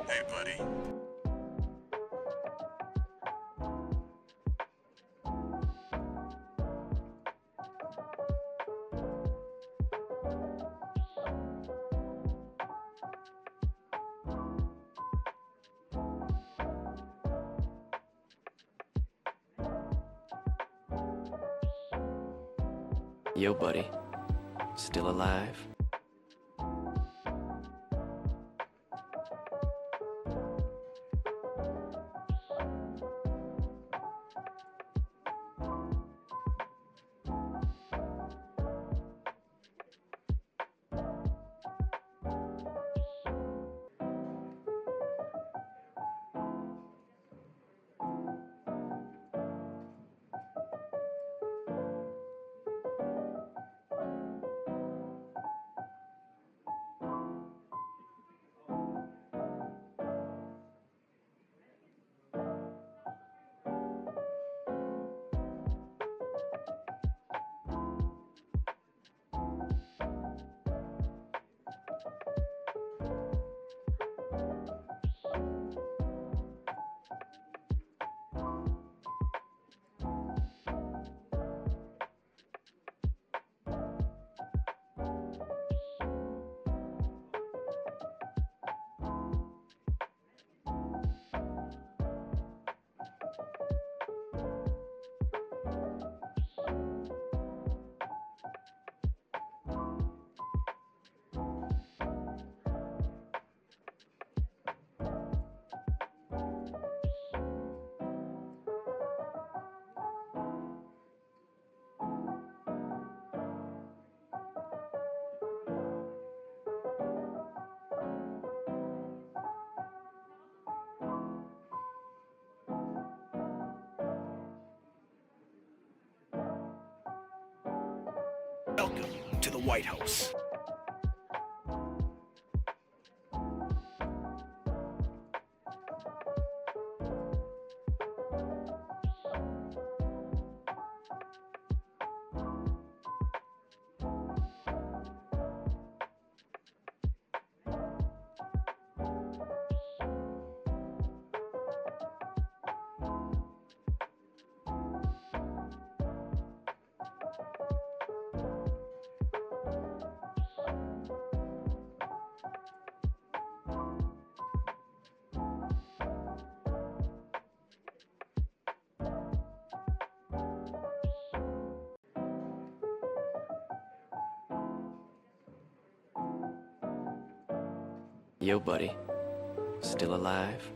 Hey, buddy. Yo, buddy. Still alive? Welcome to the White House. Yo, buddy. Still alive?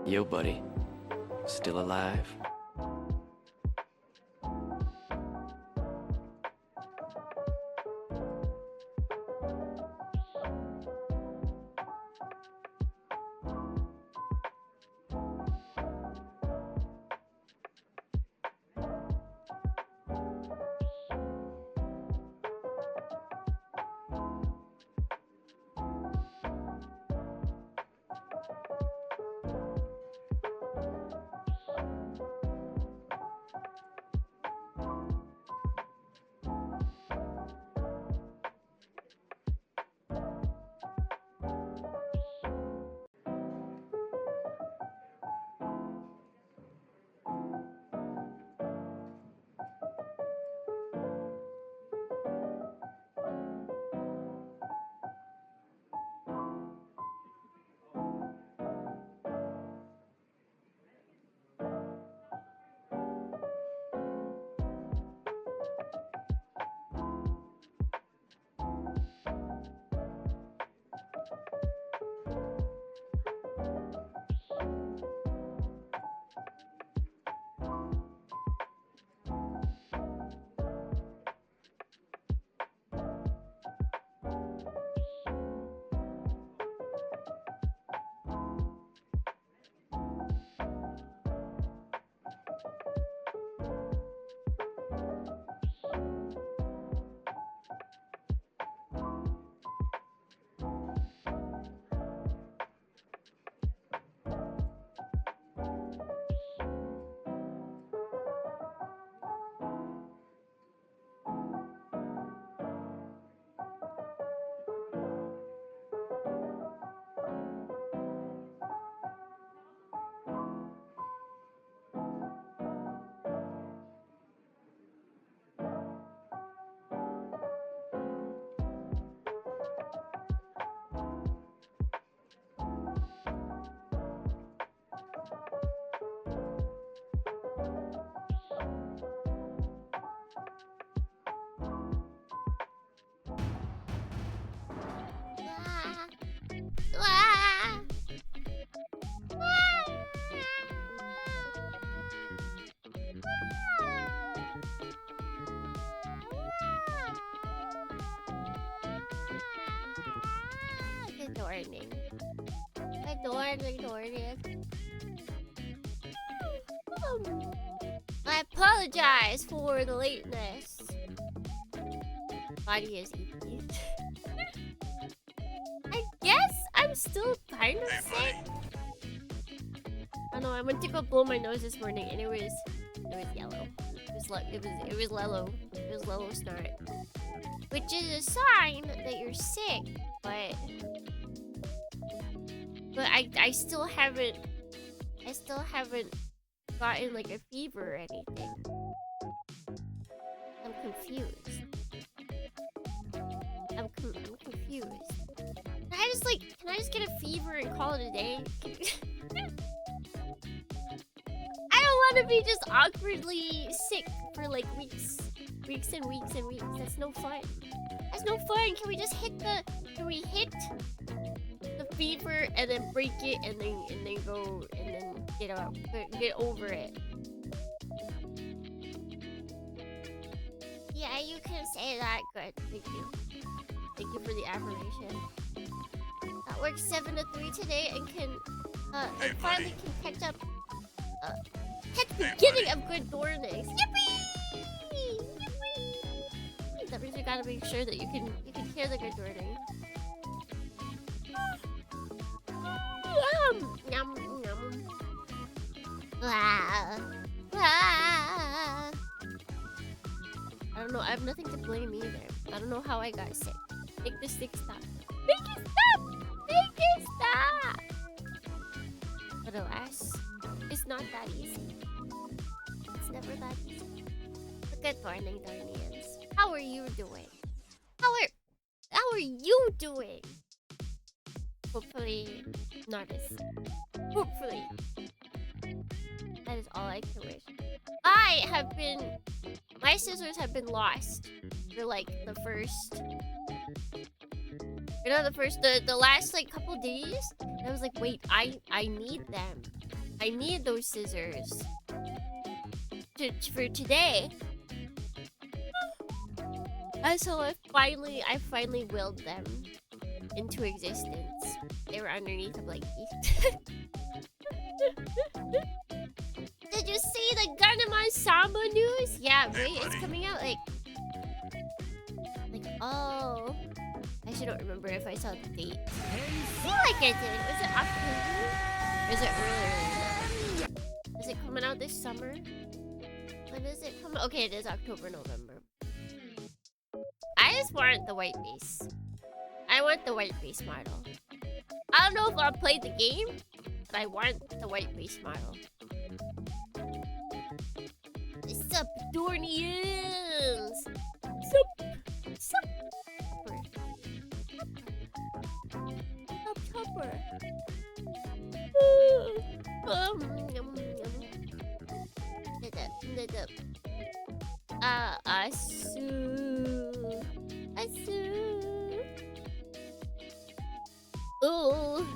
Yo, buddy. Still alive? Good morning. Good morning. I apologize for the lateness. Body is eating. I guess I'm still kind of sick. I know I went to go blow my nose this morning and it was yellow. It was Lello. It was Lello snort. Which is a sign that you're sick, but I still haven't gotten like a fever or anything. I'm confused. I'm confused. Can I just get a fever and call it a day? I don't want to be just awkwardly sick for like weeks and weeks and weeks. That's no fun. That's no fun. Can we just hit the fever and then break it and then go and then get over it? Yeah, you can say that. Good. Thank you. Thank you for the affirmation. That works 7 to 3 today and can and finally can catch up at the beginning of good mornings. Yippee! Yippee! That means you gotta make sure that you can hear the good morning. Yum yum. Ah. Ah. I don't know. I have nothing to blame either. I don't know how I got sick. Make the stick stop. Make it stop! Make it stop! But alas, it's not that easy. It's never that easy. Good morning, Darnians. How are you doing? How are you doing? Hopefully, not as. Hopefully. That is all I can wish. My scissors have been lost for like the last like couple days. And I was like, wait, I need them. I need those scissors for today. And so I finally willed them into existence. They were underneath a blanket. Did you see the Gundam Samba news? Yeah, right? It's coming out like oh. I actually don't remember if I saw the date. I feel like I did. Was it October? Or is it earlier? Is it coming out this summer? When is it coming? Okay, it is October, November. I just want the white base. I want the white base model. I don't know if I'll play the game, but I want the white base model. What's up, Dornians? Sup? Tupper. Asu. Ooh.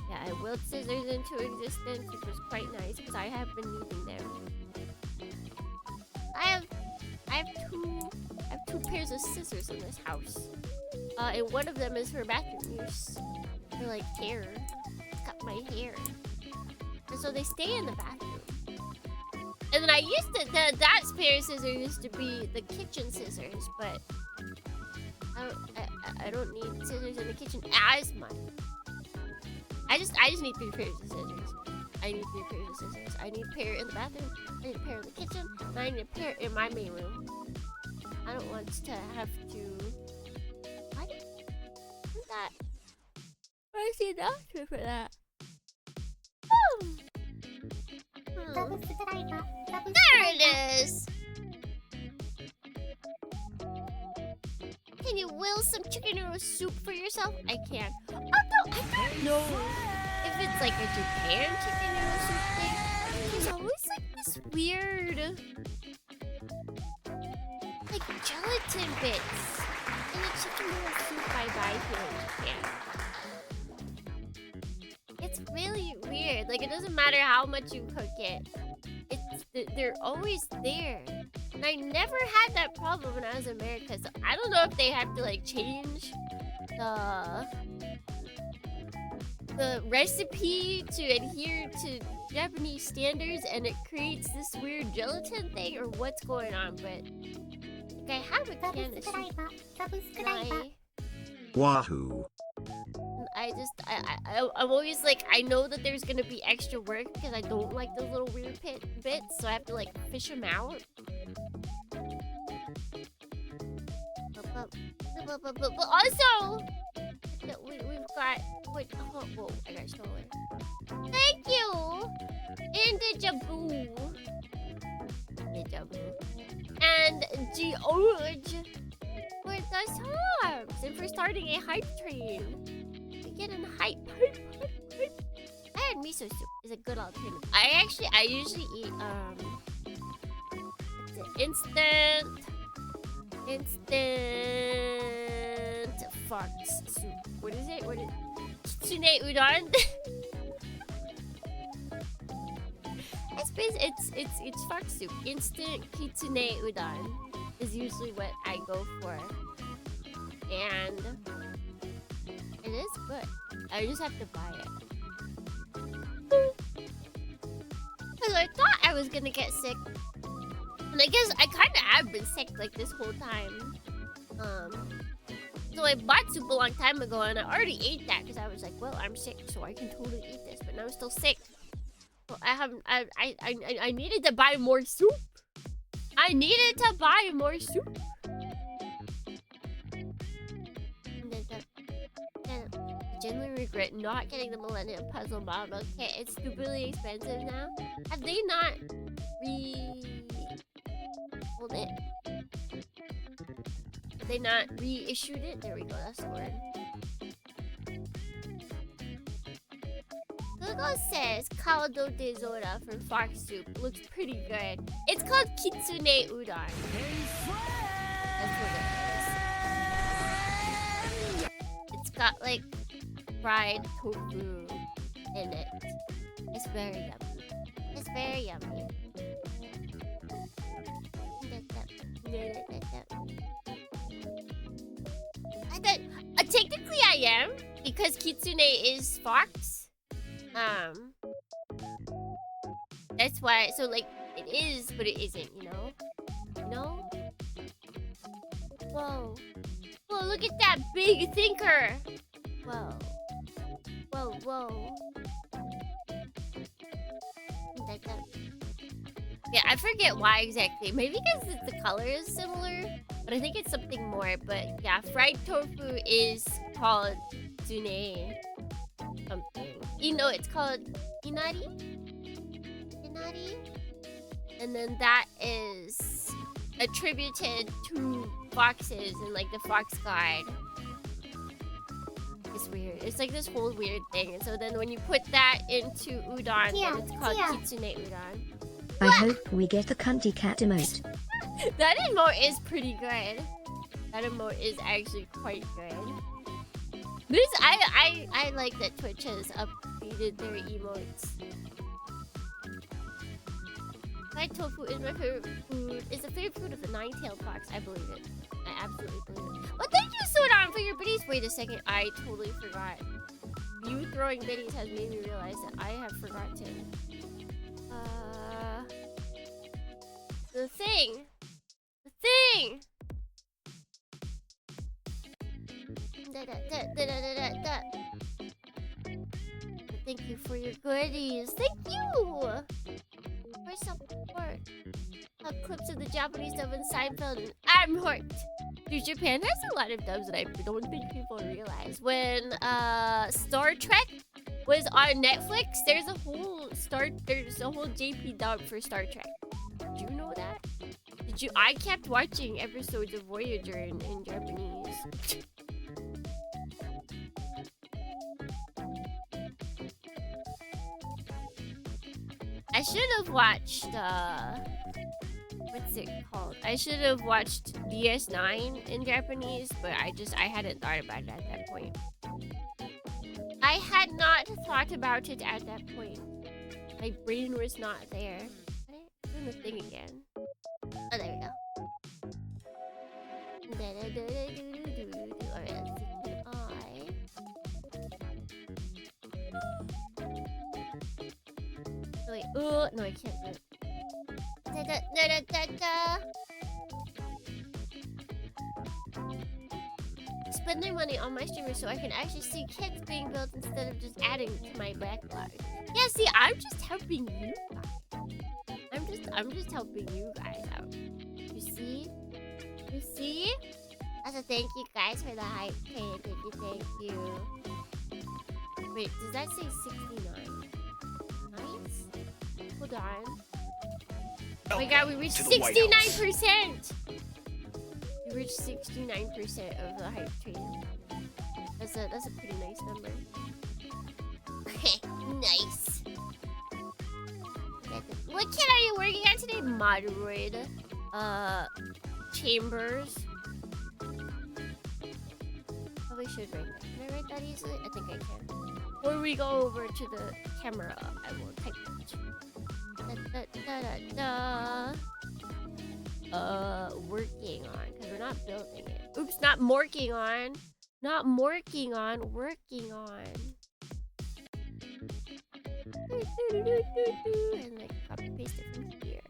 Yeah, I willed scissors into existence, which was quite nice because I have been needing them. I have two pairs of scissors in this house. And one of them is for bathroom use. For like hair. Cut my hair. And so they stay in the bathroom. And then I used to, that pair of scissors used to be the kitchen scissors, but I don't need scissors in the kitchen as much. I just need 3 pairs of scissors. I need 3 pairs of scissors. I need a pair in the bathroom, I need a pair in the kitchen, and I need a pair in my main room. I don't want to have to... What? What's that? Where's the doctor for that? Oh! There it is! Can you will some chicken noodle soup for yourself? I can. Oh no, I don't know if it's like a Japan chicken noodle soup thing. There's always like this weird like gelatin bits in the chicken noodle soup I buy here in Japan. It's really weird. Like it doesn't matter how much you cook it. They're always there. And I never had that problem when I was in America. So I don't know if they have to like change the recipe to adhere to Japanese standards and it creates this weird gelatin thing or what's going on, but like, I have a can of soup. Wahoo. I'm always like, I know that there's gonna be extra work because I don't like those little weird bits, so I have to like fish them out. But also, we've got, wait, oh, whoa, I got stolen. Thank you! And Dejabu. And George for the subs and for starting a hype train. Get in hype. I had miso soup. Is a good alternative. I usually eat instant fox soup. What is it? Kitsune udon. It's fox soup. Instant kitsune udon is usually what I go for, and it is good. I just have to buy it. Because I thought I was gonna get sick. And I guess I kind of have been sick like this whole time. So I bought soup a long time ago and I already ate that because I was like, well, I'm sick, so I can totally eat this. But now I'm still sick. So I needed to buy more soup. I genuinely regret not getting the Millennium Puzzle model kit. It's stupidly expensive now. Have they not hold it? Have they not reissued it? There we go, that's the word. Google says caldo de zora for fox soup. Looks pretty good. It's called kitsune udon. That's what it is. It's got like fried tofu in it. It's very yummy. It's very yummy. I thought, technically I am, because Kitsune is fox. That's why, so like, it is, but it isn't, you know? You know? Whoa. Whoa, look at that big thinker! Whoa. Whoa, whoa. Yeah, I forget why exactly. Maybe because the color is similar, but I think it's something more. But yeah, fried tofu is called tsune something. You know, it's called inari? Inari? And then that is attributed to foxes in like the fox guide. It's weird. It's like this whole weird thing. And so then when you put that into udon, then it's called kitsune udon. I hope we get a cunty cat emote. That emote is pretty good. That emote is actually quite good. I like that Twitch has updated their emotes. Fried tofu is my favorite food. It's the favorite food of the nine-tailed fox. I believe it. I absolutely believe it. Well, thank you, Sodan, for your biddies. Wait a second. I totally forgot. You throwing biddies has made me realize that I have forgotten. The thing. Thank you for your goodies. Thank you for support. Clips of the Japanese dub in Seinfeld and I'm hooked. Dude, Japan has a lot of dubs that I don't think people realize. When Star Trek was on Netflix, there's a whole JP dub for Star Trek. Did you know that? I kept watching episodes of Voyager in Japanese. I should have watched, what's it called? I should have watched DS9 in Japanese, but I hadn't thought about it at that point. I had not thought about it at that point. My brain was not there. Doing the thing again. Oh, there we go. Alright, let's see. Wait, oh, no, I can't do it. Spending money on my streamers so I can actually see kits being built instead of just adding to my backlog. Yeah, see, I'm just helping you guys. I'm just helping you guys out. You see? You see? Also, thank you guys for the hype train. Thank you. Wait, does that say 69? Nice. Hold on. Oh my god, we reached 69%! We reached 69% of the hype train. That's a pretty nice number. Nice. What kit are you working on today? Moderoid. Chambers. Probably should write that. Can I write that easily? I think I can. Before we go over to the camera, I will type it. Working on, because we're not building it. Oops, not morking on. Not morking on, working on. And like copy paste it from here.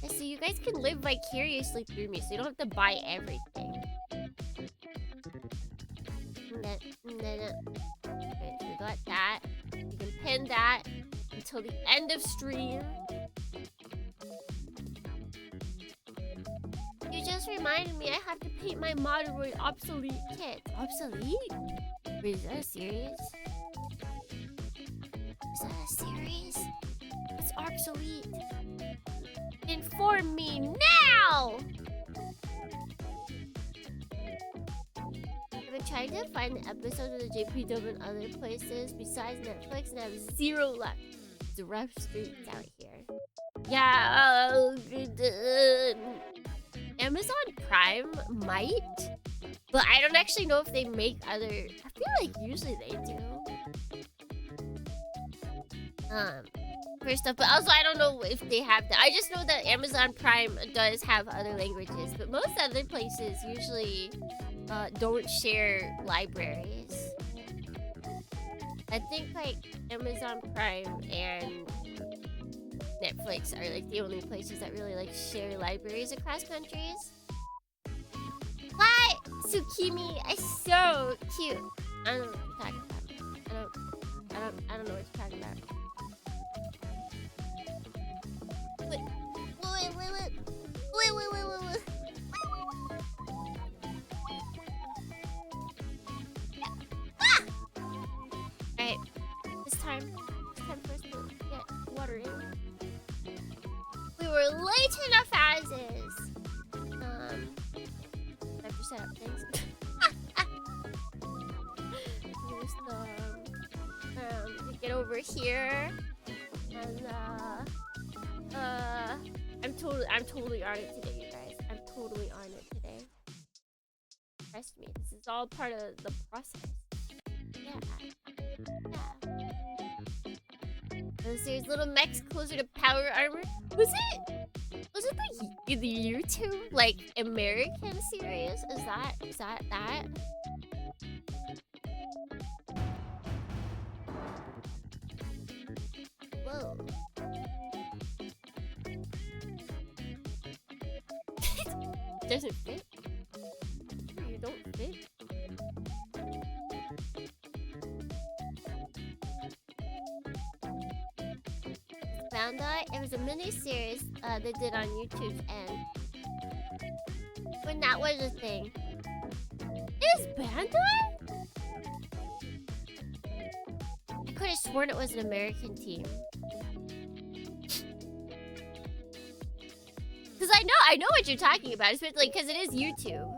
So you guys can live vicariously through me, so you don't have to buy everything. Okay, so we got that. You can pin that until the end of stream. You just reminded me I have to paint my Moderoid obsolete kit. Obsolete? Wait, is that a series? Is that a series? It's obsolete. Inform me now! I've been trying to find the episode of the JP dub in other places besides Netflix and I have zero luck. It's a rough streets out here. Yeah, Amazon Prime might, but I don't actually know if they make other. I feel like usually they do. For stuff, but also I don't know if they have that. I just know that Amazon Prime does have other languages, but most other places usually don't share libraries. I think like Amazon Prime and Netflix are like the only places that really like share libraries across countries. What? Tsukimi is so cute. I don't know what you're talking about. I don't know what you're talking about. Wait. Ah! Alright. It's time for us to get water in. We were late enough as is. I have to set up things. Just get over here. And I'm totally on it today, you guys. I'm totally on it today. Trust me, this is all part of the process. Yeah. There's little mechs closer to power armor. Was it the YouTube like American series? Is that? Whoa. Doesn't fit? You don't fit? Bandai, it was a mini-series they did on YouTube, and when that was a thing. Is Bandai? I could have sworn it was an American team. Because I know what you're talking about, especially because it is YouTube.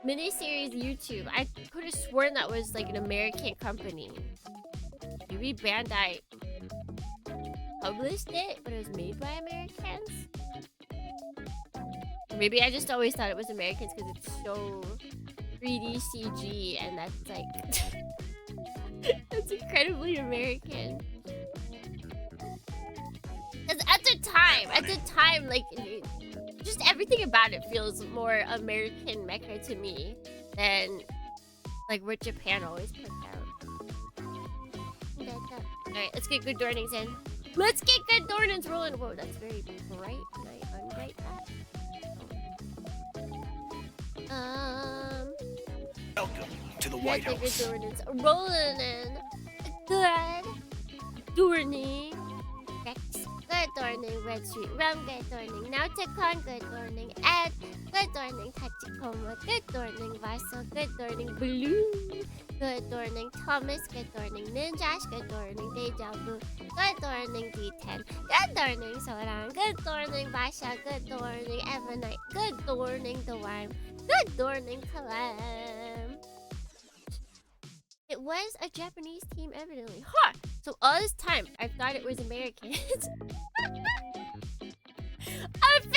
Miniseries YouTube. I could have sworn that was like an American company. Maybe Bandai published it, but it was made by Americans. Or maybe I just always thought it was Americans because it's so 3D CG, and that's like that's incredibly American. Because at the time, like, just everything about it feels more American mecha to me than, like, what Japan always puts out. Alright, let's get good dornings in. Let's get good dornings rolling. Whoa, that's very bright. Can I unbright that? Welcome to the White Good House. dornings rolling in. Good dorning. Good dorning, Red Street Rum, good dorning, Nauticon, good dorning, Ed, good dorning, Tachikoma, good dorning, Vaso, good dorning, Blue, good dorning, Thomas, good dorning, Ninjash, good dorning, Deja Vu, good dorning, D10, good dorning, Soran, good dorning, Basha, good dorning, Evanite, good dorning, The Worm, good dorning, Kalam. It was a Japanese team, evidently. Huh! So all this time, I thought it was Americans. I've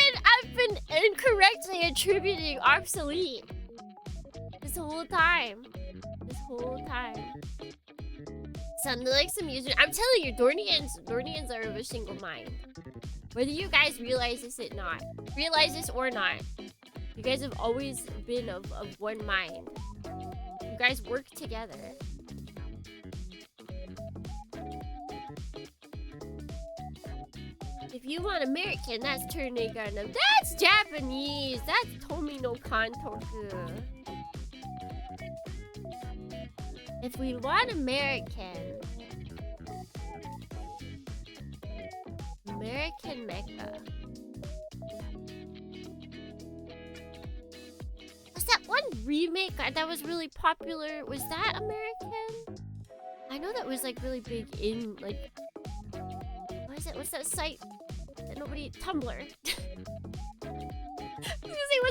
been incorrectly attributing obsolete this whole time. Sounded like some user. I'm telling you, Dornians are of a single mind. Whether you guys realize this or not, you guys have always been of one mind. You guys work together. If you want American, that's Turney Gundam. That's Japanese. That's Tomi no Kantoku. If we want American mecha. Was that one remake that was really popular? Was that American? I know that was like really big in like, what is it? What's that site that nobody? Tumblr. What's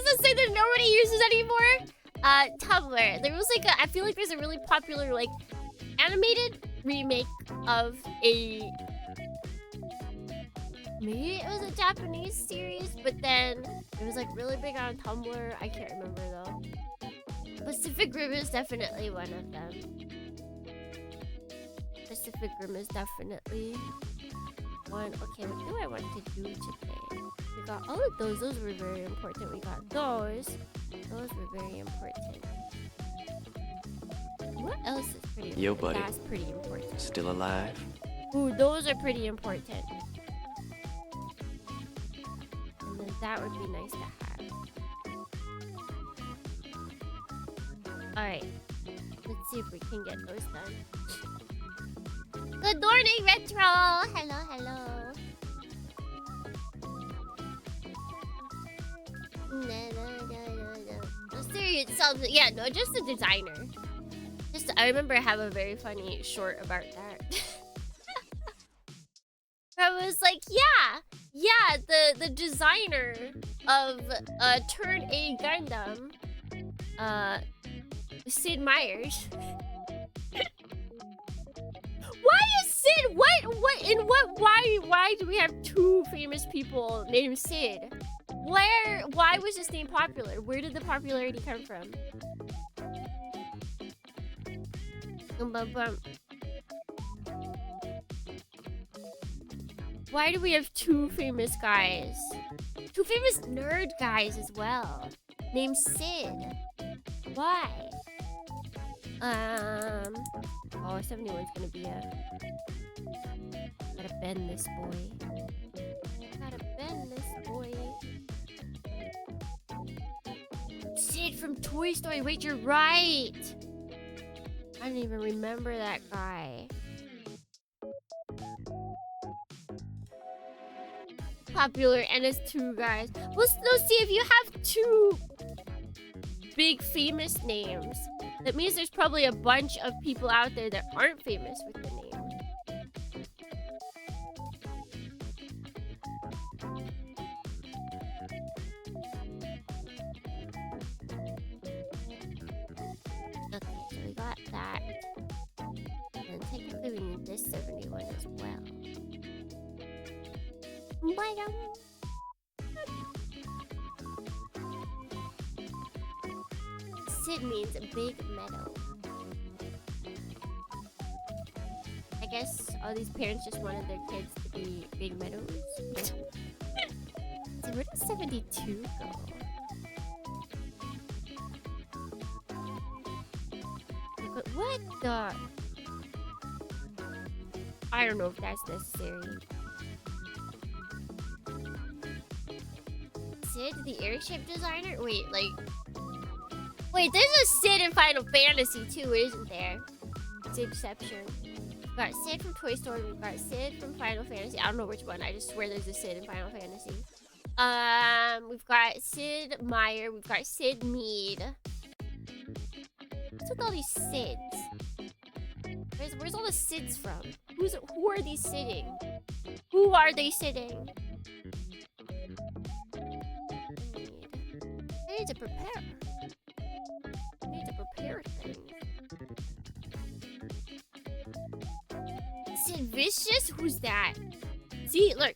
that site that nobody uses anymore? Tumblr. There was like I feel like there's a really popular like animated remake of a Maybe it was a Japanese series, but then it was like really big on Tumblr. I can't remember though. Pacific Rim is definitely one of them. Pacific Rim is definitely one. Okay, what do I want to do today? We got all of those. Those were very important. We got those. Those were very important. What else is pretty important? Yo, buddy. That's pretty important. Still alive? Ooh, those are pretty important. And then that would be nice to have. Alright. Let's see if we can get those done. Good morning, Retro! Hello, hello. The series itself, yeah, no, just the designer. Just, I remember I have a very funny short about that. I was like, yeah, the designer of Turn A Gundam, Sid Meier's. Why is Sid? Why do we have two famous people named Sid? Why was this name popular? Where did the popularity come from? Why do we have two famous guys? Two famous nerd guys as well. Named Sid. Why? Oh, 71's gonna be a... Gotta bend this boy. Gotta bend this boy. Sid from Toy Story. Wait, you're right. I didn't even remember that guy. Popular and it's two guys. Well, see, if you have two big famous names, that means there's probably a bunch of people out there that aren't famous with the name. Okay, so we got that. And technically we need this 71 as well. Sid means a big meadow. I guess all these parents just wanted their kids to be big meadows. So where does 72 go? But what the? I don't know if that's necessary. Sid, the airship designer? Wait, there's a Sid in Final Fantasy too, isn't there? Sidception. We've got Sid from Toy Story, we've got Sid from Final Fantasy. I don't know which one, I just swear there's a Sid in Final Fantasy. We've got Sid Meier, we've got Sid Mead. What's with all these Sids? Where's all the Sids from? Who are these sitting? Who are they sitting? I need to prepare. I need to prepare things. Sid Vicious? Who's that? See, look.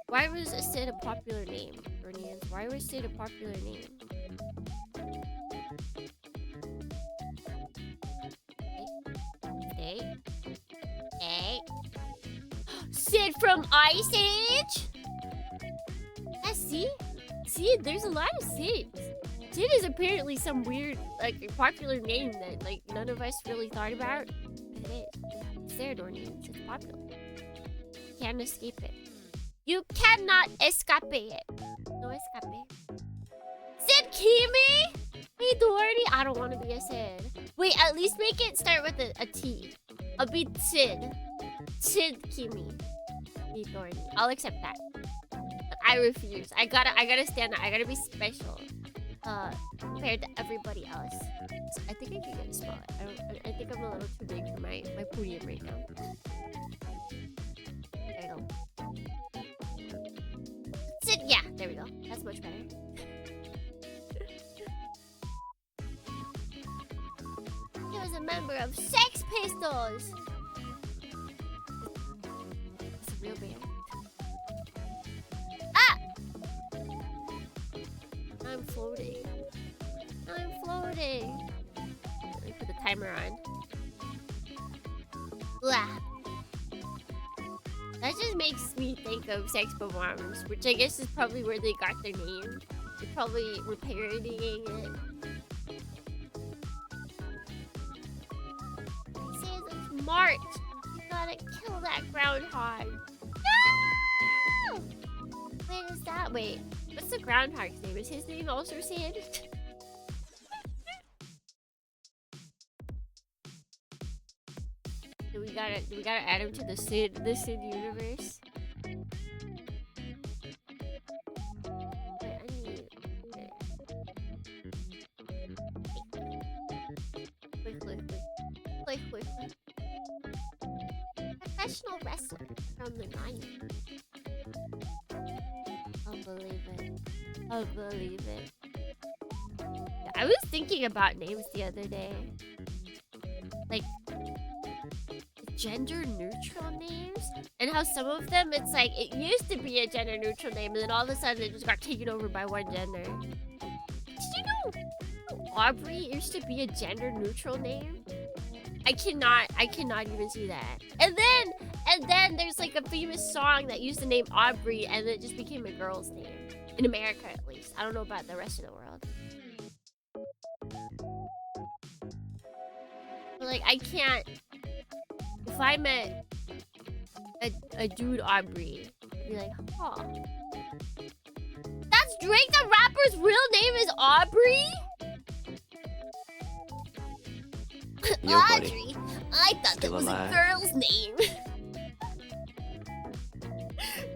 Why was Sid a popular name, Bernians? Why was Sid a popular name? Hey. Sid from Ice Age? Yeah, see? See, there's a lot of Sids. Sid is apparently some weird, popular name that, none of us really thought about. But it is. It's there, Dornians. It's popular. Can't escape it. You cannot escape it. No escape. Sid Kimi? Hey, Dorny. I don't want to be a Sid. Wait, at least make it start with a T. I'll be Sid. Sid Kimi. Hey, Dorny. I'll accept that. But I refuse. I gotta stand out. I gotta be special. Compared to everybody else. So I think I can get a spot. I think I'm a little too big for my podium right now. There we go. Sid, yeah, there we go. That's much better. He was a member of Sex Pistols. It's a real band. loading. Let me put the timer on. Blah. That just makes me think of Sex Bombs, which I guess is probably where they got their name. They probably were parodying it. It says it's March. You gotta kill that groundhog. No! Wait, is that? Wait, what's the groundhog's name? Is his name also Sandy? Do we gotta add him to the Sid universe? Wait, I need. Quick. Professional wrestler from the 90s. I'll believe it. Yeah, I was thinking about names the other day. Like, gender neutral names, and how some of them, it's like, it used to be a gender neutral name, and then all of a sudden it just got taken over by one gender. Did you know Aubrey used to be a gender neutral name? I cannot even see that. And then there's like a famous song that used the name Aubrey, and it just became a girl's name. In America, at least. I don't know about the rest of the world. But like, I can't. If I met a dude Aubrey, I'd be like, huh. That's Drake the rapper's real name is Aubrey? Yo, buddy. Audrey. I thought Still that was alive? a girl's name.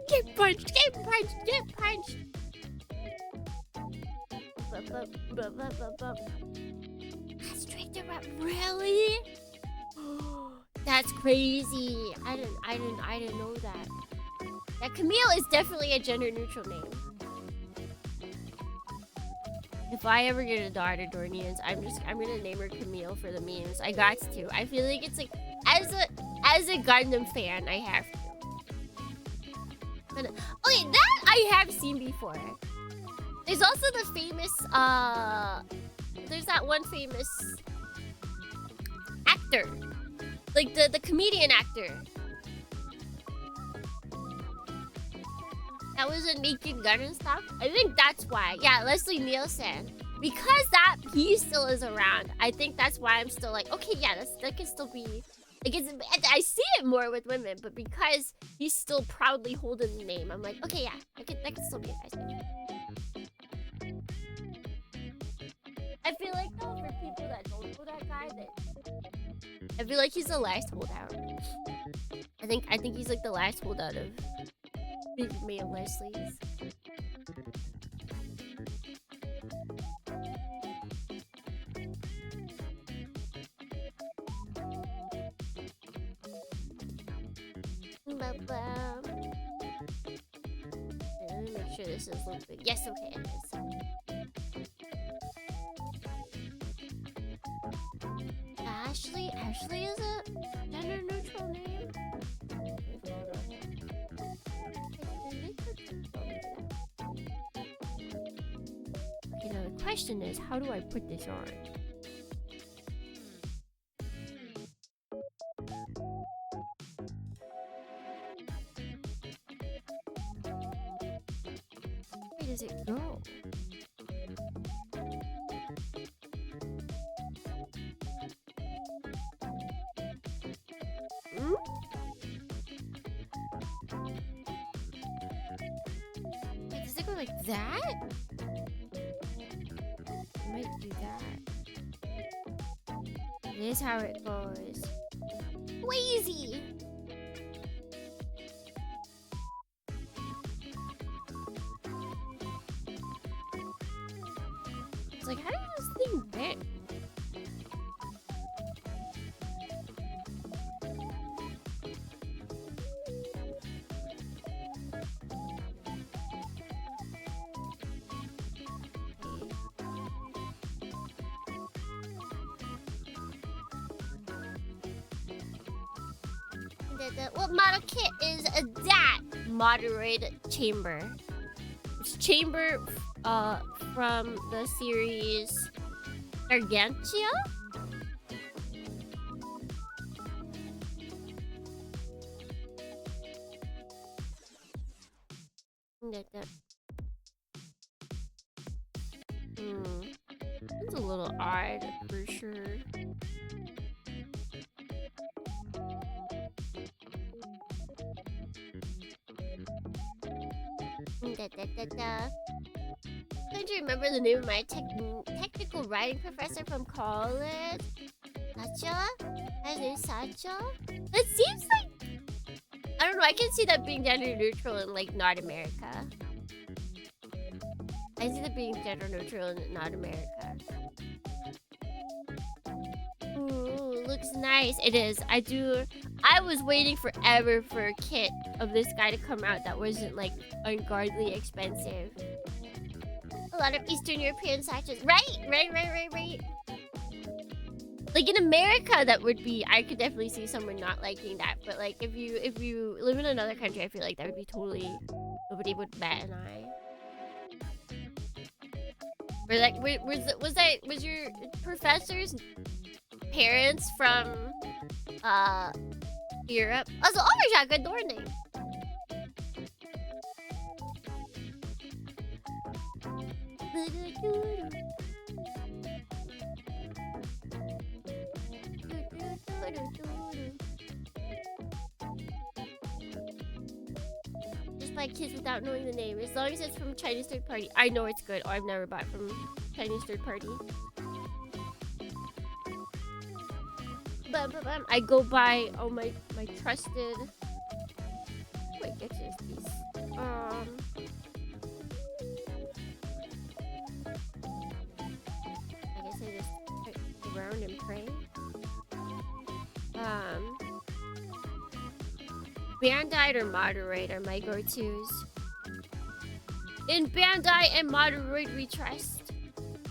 Get punched. That's Drake the rap. Really? That's crazy. I didn't know that. Yeah, Camille is definitely a gender neutral name. If I ever get a daughter, Dornians, I'm gonna name her Camille for the memes. I got to. I feel like it's like, as a Gundam fan, I have to. But, okay, that I have seen before. There's also the famous there's that one famous actor. Like the comedian actor. That was a Naked Gun and stuff. I think that's why. Yeah, Leslie Nielsen. Because that he still is around. I think that's why I'm still like, okay, yeah, that can still be. Like, I see it more with women, but because he's still proudly holding the name, I'm like, okay, yeah, that can still be a guy's name. I feel like though, for people that don't know that guy, I feel like he's the last holdout. I think he's like the last holdout of big male Leslie's. Let me make sure this is looping. Yes, okay, it is. Ashley is a gender neutral name. Okay, now the question is, how do I put this on? Where does it go? Wait, does it go like that? I might do that. This is how it goes. Crazy! It's like, how does this thing fit? What model kit is that Moderoid chamber? It's chamber from the series Gargantia? It's a little odd for sure. Don't you remember the name of my technical writing professor from college? Sacha? His name's Sacha? It seems like... I don't know, I can see that being gender neutral in like North America. I see that being gender neutral in North America. Ooh, looks nice. It is. I was waiting forever for a kit of this guy to come out that wasn't like ungodly expensive. A lot of Eastern European sachets. Right. Like in America, that would be, I could definitely see someone not liking that. But like if you live in another country, I feel like that would be totally, nobody would bat an eye. Or like, was your professor's parents from Europe? Also, oh my god, good morning. Just buy kids without knowing the name. As long as it's from Chinese third party. I know it's good. Oh, I've never bought from Chinese third party. I go buy my trusted. Wait, get this piece. I guess I just turn around and pray. Bandai or Moderoid are my go-tos. In Bandai and Moderoid we trust.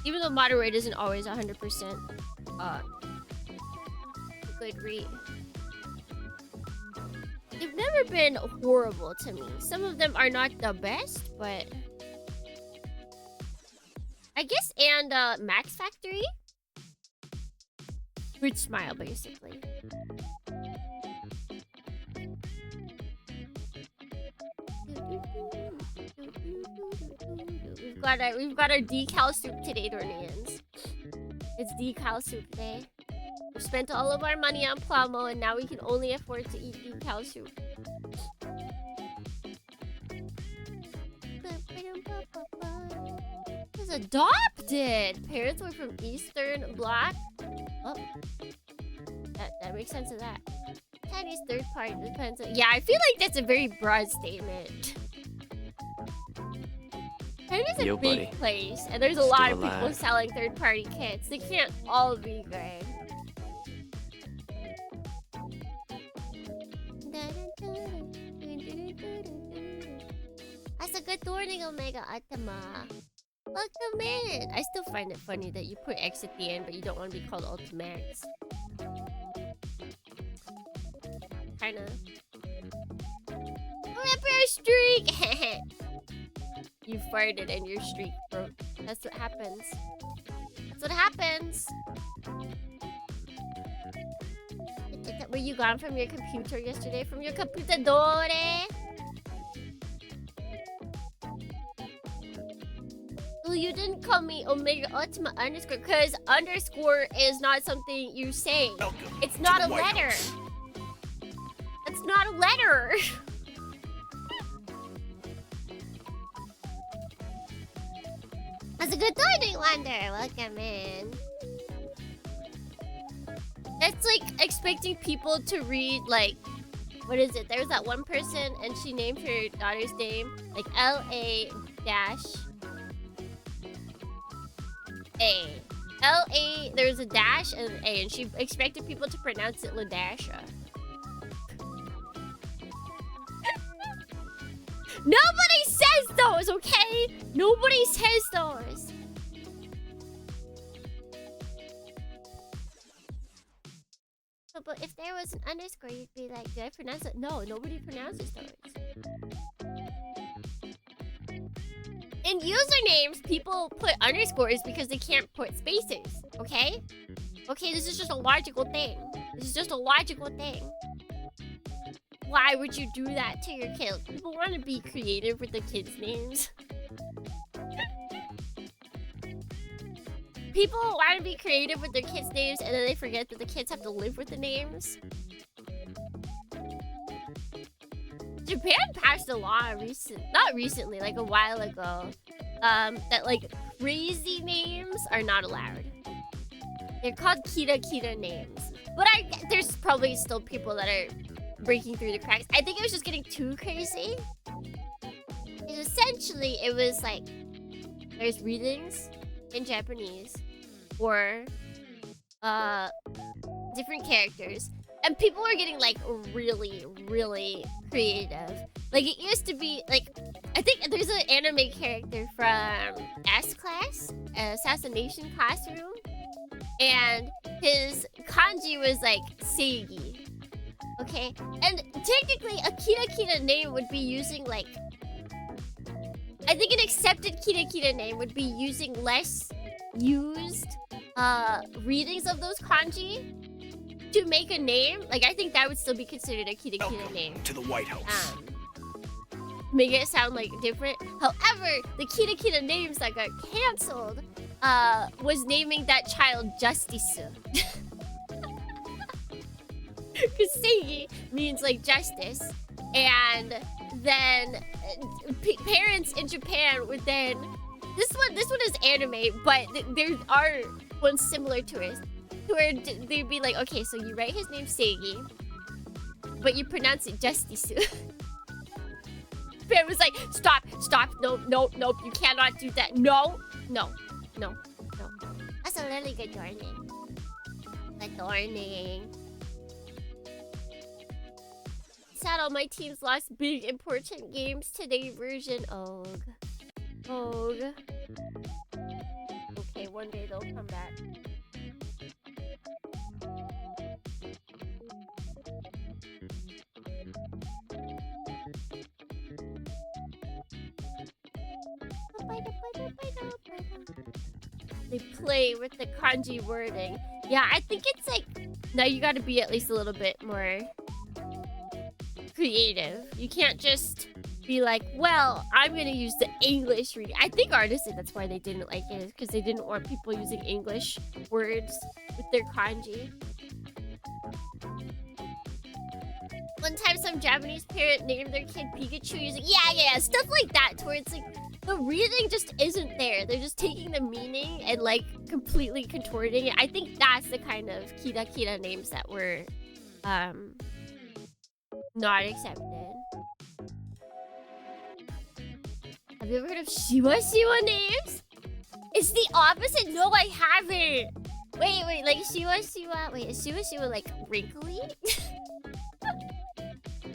Even though Moderoid isn't always 100% good read. They've never been horrible to me. Some of them are not the best, but I guess, and Max Factory? Good smile, basically. We've got our decal soup today, Dornians. It's decal soup day. We've spent all of our money on Plamo, and now we can only afford to eat decal soup. It was adopted! Parents were from Eastern Bloc. Oh. That makes sense of that. Chinese third party depends on... Yeah, I feel like that's a very broad statement. China's a big place, and there's a lot of people selling third party kits. They can't all be good. That's a good morning, Omega Atama. Welcome in. I still find it funny that you put X at the end, but you don't want to be called Ultimax. Kinda. Rip your streak! You farted and your streak broke. That's what happens. That's what happens. Were you gone from your computer yesterday? From your computadore? Well, you didn't call me Omega Ultima underscore because underscore is not something you say. It's not a letter. It's not a letter. That's a good morning, Wonder. Welcome in. It's like expecting people to read, like, what is it? There was that one person and she named her daughter's name like L-A-A. L-A, there's a dash and an A, and she expected people to pronounce it Ladasha. Nobody says those, okay? Nobody says those. But if there was an underscore, you'd be like, did I pronounce it? No, nobody pronounces those. In usernames, people put underscores because they can't put spaces. Okay? Okay, this is just a logical thing. This is just a logical thing. Why would you do that to your kid? People want to be creative with the kids' names. People want to be creative with their kids' names and then they forget that the kids have to live with the names. Japan passed a law not recently, like a while ago, that like crazy names are not allowed. They're called kita names. But there's probably still people that are breaking through the cracks. I think it was just getting too crazy. And essentially, it was like, there's readings in Japanese for different characters. And people are getting like really, really creative. Like it used to be like, I think there's an anime character from S-Class, Assassination Classroom. And his kanji was like Seigi. Okay? And technically a kita name would be using like, I think an accepted kita name would be using less used readings of those kanji to make a name. Like I think that would still be considered a kita name. To the White House. Make it sound like different. However, the kita names that got canceled was naming that child Justice. Because Seigi means like justice. And then parents in Japan would then... This one is anime, but there are ones similar to it. Where they'd be like, okay, so you write his name Seigi, but you pronounce it Justice. Parent was like, stop, nope, you cannot do that. No. That's a really good warning. Good warning. Sad all my teams lost big important games today version. Og. Okay, one day they'll come back. They play with the kanji wording. Yeah, I think it's like, now you gotta be at least a little bit more creative. You can't just be like, well, I'm gonna use the English reading. I think honestly that's why they didn't like it, is because they didn't want people using English words with their kanji. One time some Japanese parent named their kid Pikachu using, yeah, stuff like that, to where it's like, the reading just isn't there. They're just taking the meaning and like completely contorting it. I think that's the kind of kita names that were not accepted. Have you ever heard of Shiwa names? It's the opposite. No, I haven't. Wait, like Shiwa. Wait, is Shiwa like wrinkly?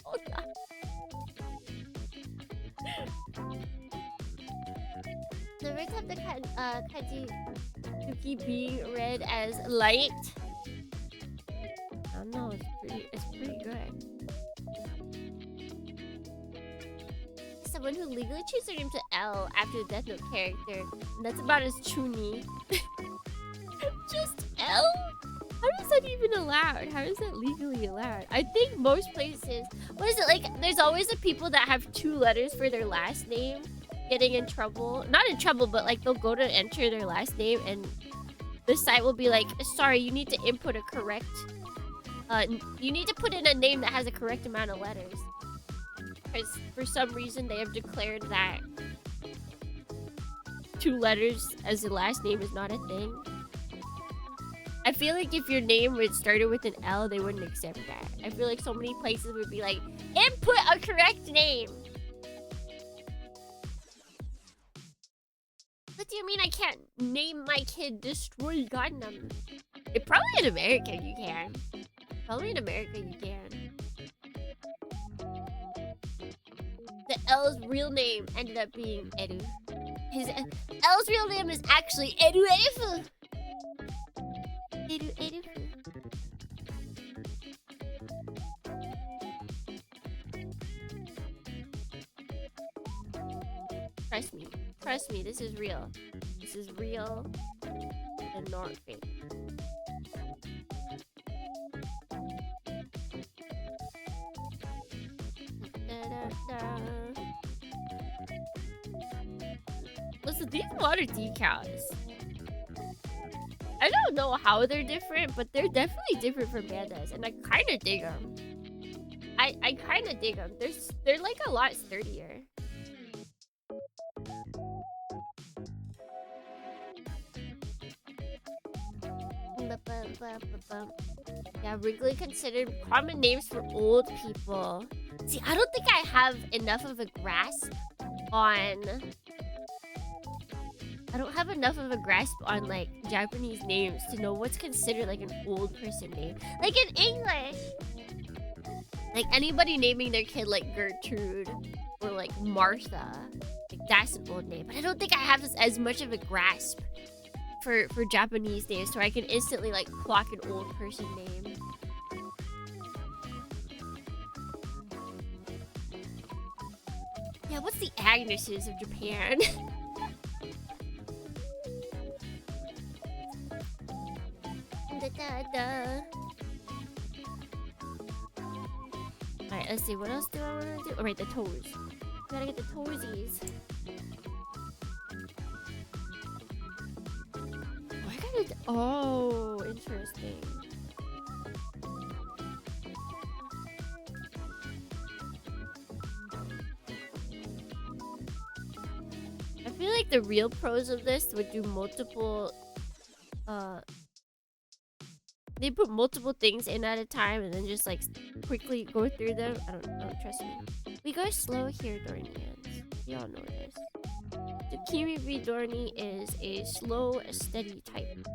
Oh god. Never have the kanji Yuki being read as light. I don't know, it's pretty good. Someone who legally changed their name to L after the Death Note character. And that's about as chuni. Just L? How is that even allowed? How is that legally allowed? I think most places... What is it, like, there's always the people that have 2 letters for their last name getting in trouble. Not in trouble, but like they'll go to enter their last name and the site will be like, sorry, you need to input a correct... you need to put in a name that has a correct amount of letters. Because for some reason they have declared that 2 letters as the last name is not a thing. I feel like if your name would started with an L, they wouldn't accept that. I feel like so many places would be like, input a correct name. What do you mean I can't name my kid Destroy Gundam? Probably in America you can. Probably in America you can. The L's real name ended up being Eru. His L's real name is actually Eru. Trust me, this is real. This is real and not fake. Listen, these water decals. I don't know how they're different, but they're definitely different from pandas, and I kind of dig them. I kind of dig them. They're like a lot sturdier. Yeah, Wrigley considered common names for old people. See, I don't think I have enough of a grasp on... I don't have enough of a grasp on, like, Japanese names to know what's considered, like, an old person name. Like, in English, like, anybody naming their kid, like, Gertrude or, like, Martha, like, that's an old name. But I don't think I have as much of a grasp for Japanese names so I can instantly, like, clock an old person name. Yeah, what's the Agneses of Japan? Alright, let's see. What else do I want to do? Alright, the toes. Gotta get the toesies. Oh, I gotta... Oh, interesting. I feel like the real pros of this would do multiple... They put multiple things in at a time and then just like quickly go through them. I don't trust me. We go slow here, Dornians. You all know this. The Kimi Dorni is a slow, steady type.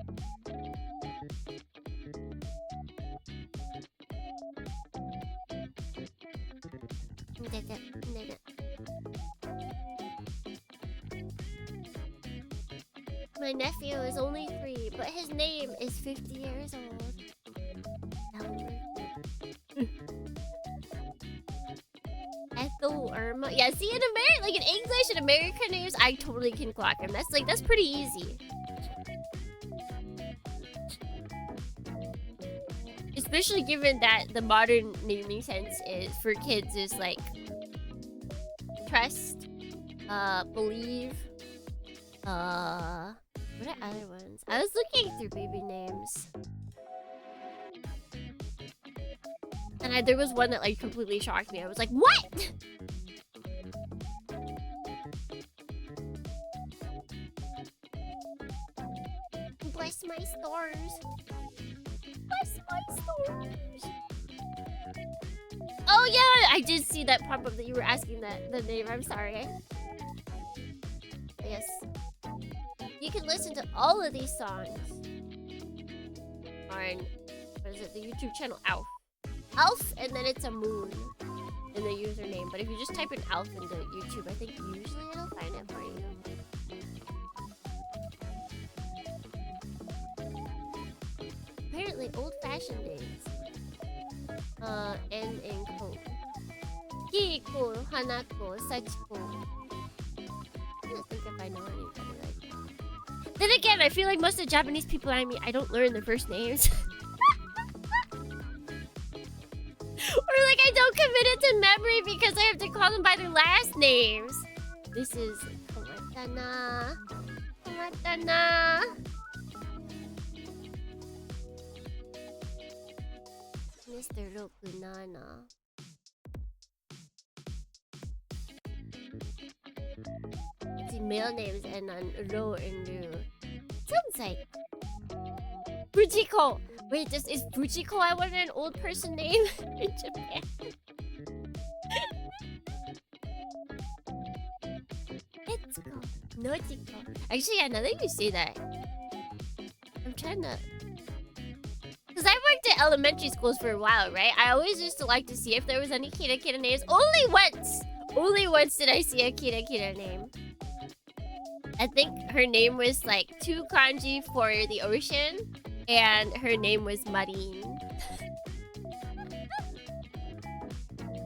My nephew is only 3, but his name is 50 years old. Ethel Irma. Yeah, see, in America, like in English and American names, I totally can clock him. That's pretty easy. Especially given that the modern naming sense is for kids is like trust, believe, what are other ones? I was looking through baby names. And there was one that like completely shocked me. I was like, what? Bless my stars. Bless my stars. Oh yeah, I did see that pop up that you were asking the name. I'm sorry. Yes. You can listen to all of these songs on, what is it, the YouTube channel Alf. Alf, and then it's a moon in the username. But if you just type in Alf into YouTube, I think usually it'll find it for you. Apparently, old-fashioned days. N and Ko. Kiko, Hanako, Sachiko. I don't think if I know anybody like that. Then again, I feel like most of the Japanese people I don't learn their first names. Or like I don't commit it to memory because I have to call them by their last names. This is Komatana. Komatana. Mr. Rokunana. See, male names end on Ro and Ru. Sounds like Fujiko. Wait, is Fujiko I want an old person name in Japan? Let's go. Nojiko. Actually, yeah, now that you say that, I'm trying to... Because I worked at elementary schools for a while, right? I always used to like to see if there was any Kira names. Only once did I see a Kira name. I think her name was like 2 kanji for the ocean. And her name was Marine.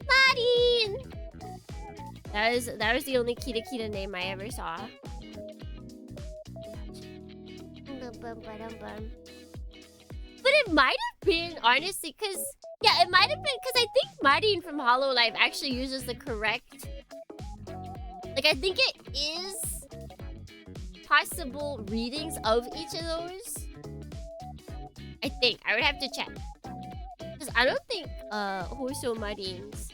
Marine! That was the only Kira name I ever saw. it might have been, honestly, because... Yeah, it might have been, because I think Marin from Hololive actually uses the correct... Like, I think it is possible readings of each of those. I think. I would have to check. Because I don't think Hosho Marin's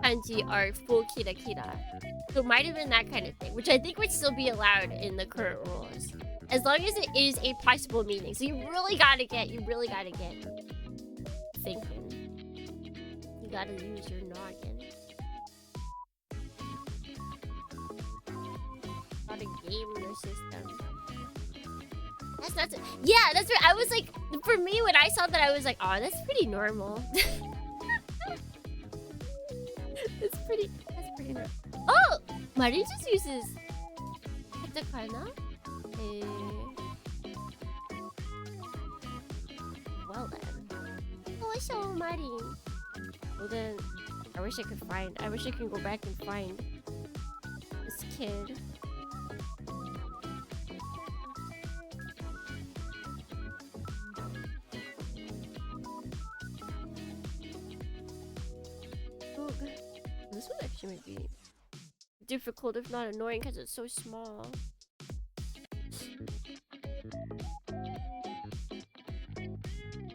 kanji are full kira kira. So it might have been that kind of thing, which I think would still be allowed in the current rules. As long as it is a possible meaning. So you really gotta get thinking. You gotta use your noggin. Not a game in their system. That's not... Yeah, that's right. I was like... For me, when I saw that, I was like, oh, that's pretty normal. That's pretty normal. Oh! Marin just uses... katakana? Well then. Oh, show Marin. Well then... I wish I could go back and find... this kid. This one actually might be difficult, if not annoying, because it's so small.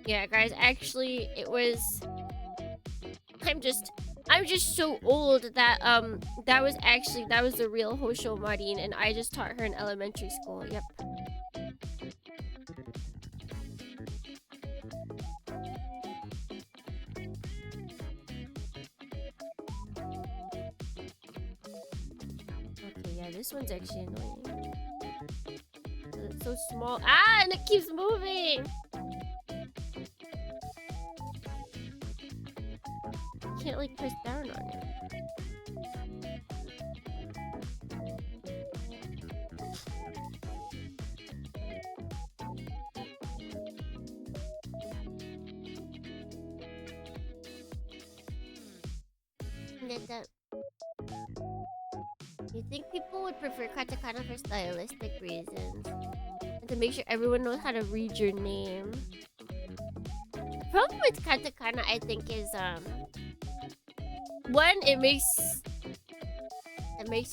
Yeah, guys, actually, it was... I'm just so old that, that was the real Hosho Marin, and I just taught her in elementary school. Yep. This one's actually annoying. It's so small. Ah, and it keeps moving! You can't, like, press down on it. You think people would prefer katakana for stylistic reasons? And to make sure everyone knows how to read your name? The problem with katakana, I think, is one, it makes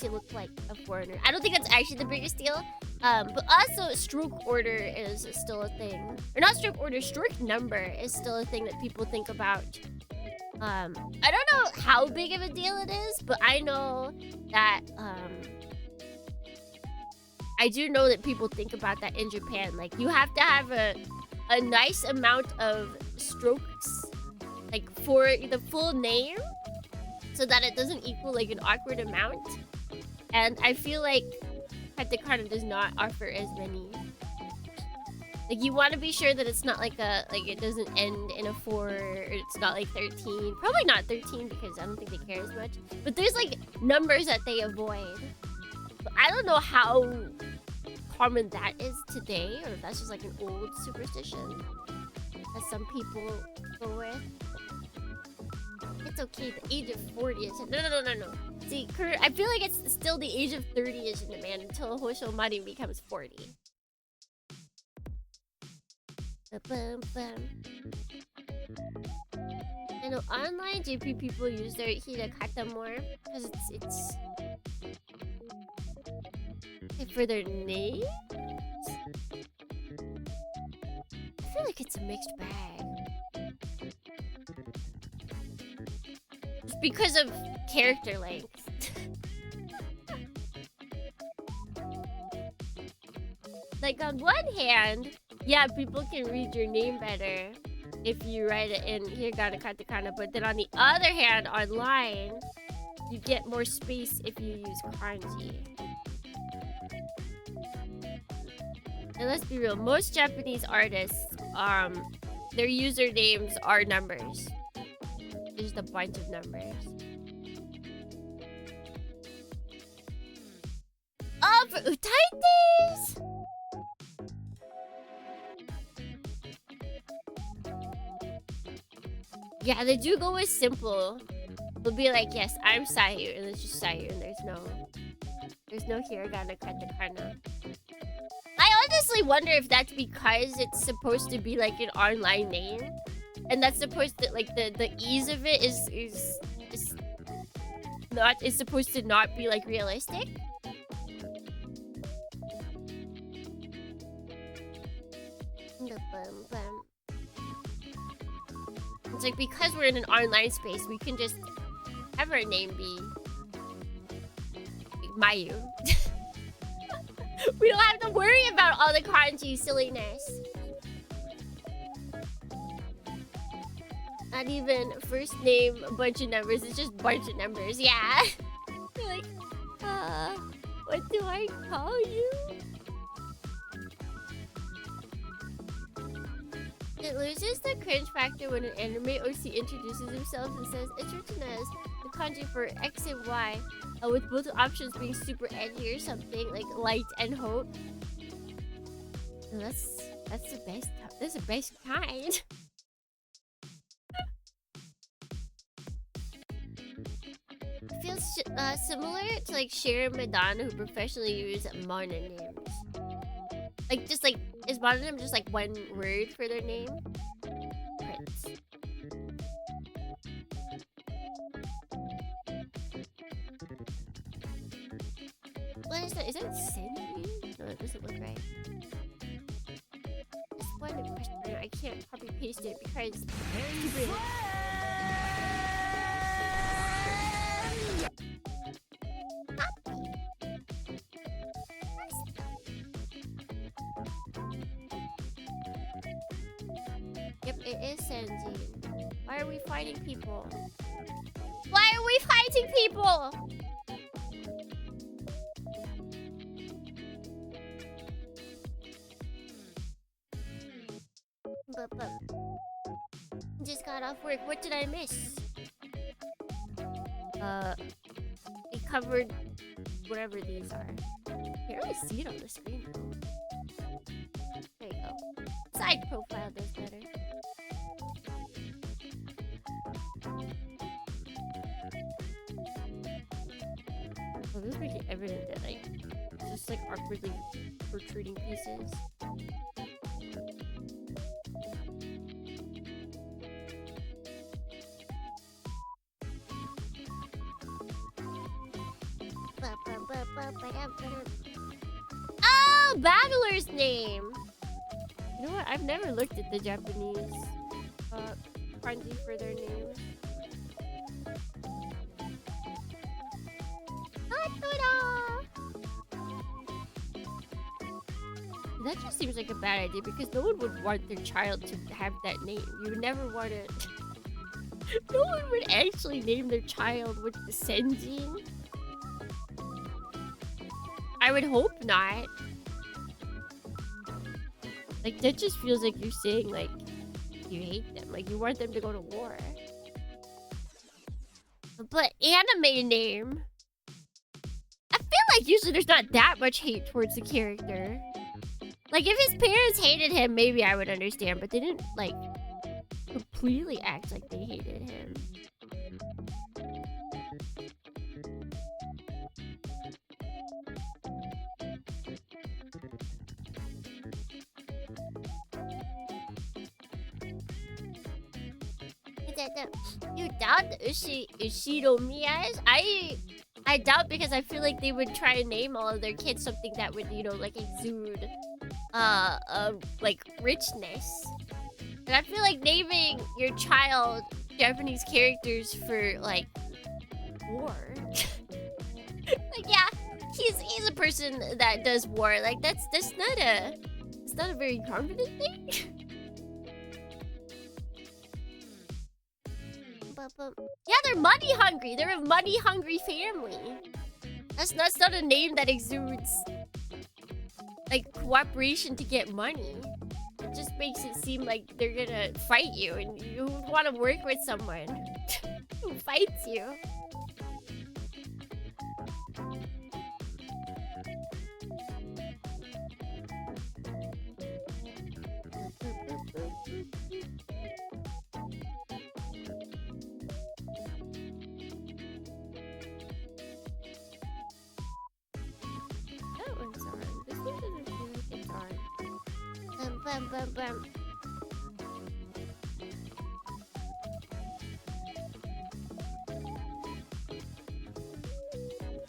you look like a foreigner. I don't think that's actually the biggest deal. But also stroke order is still a thing. Or not stroke order, stroke number is still a thing that people think about. I don't know how big of a deal it is, but I know that, I do know that people think about that in Japan. Like, you have to have a nice amount of strokes, like, for the full name, so that it doesn't equal, like, an awkward amount. And I feel like katakana does not offer as many. Like, you want to be sure that it's not like it doesn't end in a 4, or it's not like 13. Probably not 13 because I don't think they care as much. But there's like numbers that they avoid. But I don't know how common that is today, or if that's just like an old superstition that some people go with. It's okay, the age of 40 is... No. See, I feel like it's still the age of 30 is in demand until Hosho Marin becomes 40. I know online JP people use their hirakata more because it's for their names. I feel like it's a mixed bag. Just because of character length. Like, on one hand, yeah, people can read your name better if you write it in hiragana, katakana, but then on the other hand, online, you get more space if you use kanji. And let's be real, most Japanese artists, their usernames are numbers. There's just a bunch of numbers. Oh, for Utaites! Yeah, they do go with simple. They'll be like, yes, I'm Sayu, and it's just Sayu, and there's no hiragana, katakana. I honestly wonder if that's because it's supposed to be like an online name, and that's supposed to like the ease of it is supposed to not be like realistic. It's like because we're in an online space, we can just have our name be Mayu. We don't have to worry about all the kanji silliness. Not even first name, a bunch of numbers. It's just bunch of numbers. Yeah. You're like, what do I call you? It loses the cringe factor when an anime OC introduces himself and says it's written as the kanji for X and Y, with both options being super edgy or something like light and hope. And that's the best. That's the best kind. It feels similar to like Cher and Madonna, who professionally use mononyms. Like just like is mononym just like one word for their name? Prince. What is that? Is that Senju? No, that doesn't look right. This one question, I can't copy paste it because it's very big. Yep, it is Senju. Why are we fighting people? Why are we fighting people? But just got off work. What did I miss? It covered whatever these are. I can't really see it on the screen though. There you go. Side profile does better. Well, this makes it evident that like just like awkwardly protruding pieces. Oh, Battler's name. You know what? I've never looked at the Japanese kanji for their names. That just seems like a bad idea because no one would want their child to have that name. You would never want it. No one would actually name their child with the Senjin. I would hope not. Like, that just feels like you're saying, like, you hate them. Like, you want them to go to war. But anime name... I feel like usually there's not that much hate towards the character. Like, if his parents hated him, maybe I would understand. But they didn't, like, completely act like they hated him. You doubt Ushiromiya's? I doubt because I feel like they would try and name all of their kids something that would, you know, like exude like richness. And I feel like naming your child Japanese characters for like war. Like, yeah, he's a person that does war. Like that's not a very confident thing. Yeah, they're money hungry. They're a money hungry family. That's not a name that exudes like cooperation to get money. It just makes it seem like they're gonna fight you, and you want to work with someone who fights you. That one's on. This one doesn't feel like it's on. Bum, bum, bum.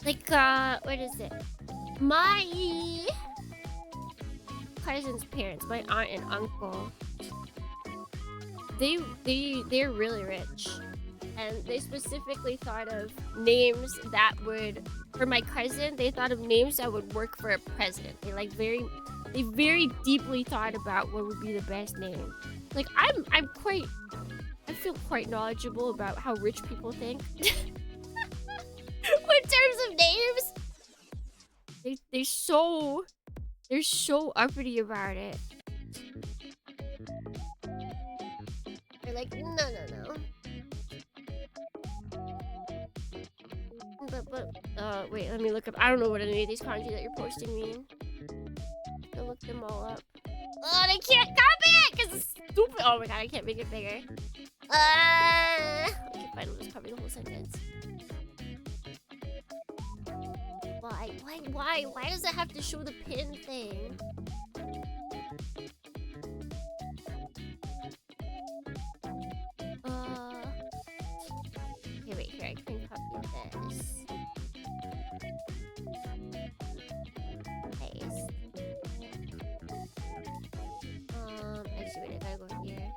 Like, what is it? My cousin's parents, my aunt and uncle, they're really rich. And they specifically thought of names that would, for my cousin, they thought of names that would work for a president. They very deeply thought about what would be the best name. Like, I feel quite knowledgeable about how rich people think. In terms of names. They're so uppity about it. They're like, no. But wait, let me look up. I don't know what any of these kanji that you're posting mean. I'll look them all up. Oh, I can't copy it because it's stupid. Oh my god, I can't make it bigger. Okay, fine, I'll just copy the whole sentence. Why does it have to show the pin thing? Okay, wait, here, I can copy this. Paste. Actually, wait, I gotta go here.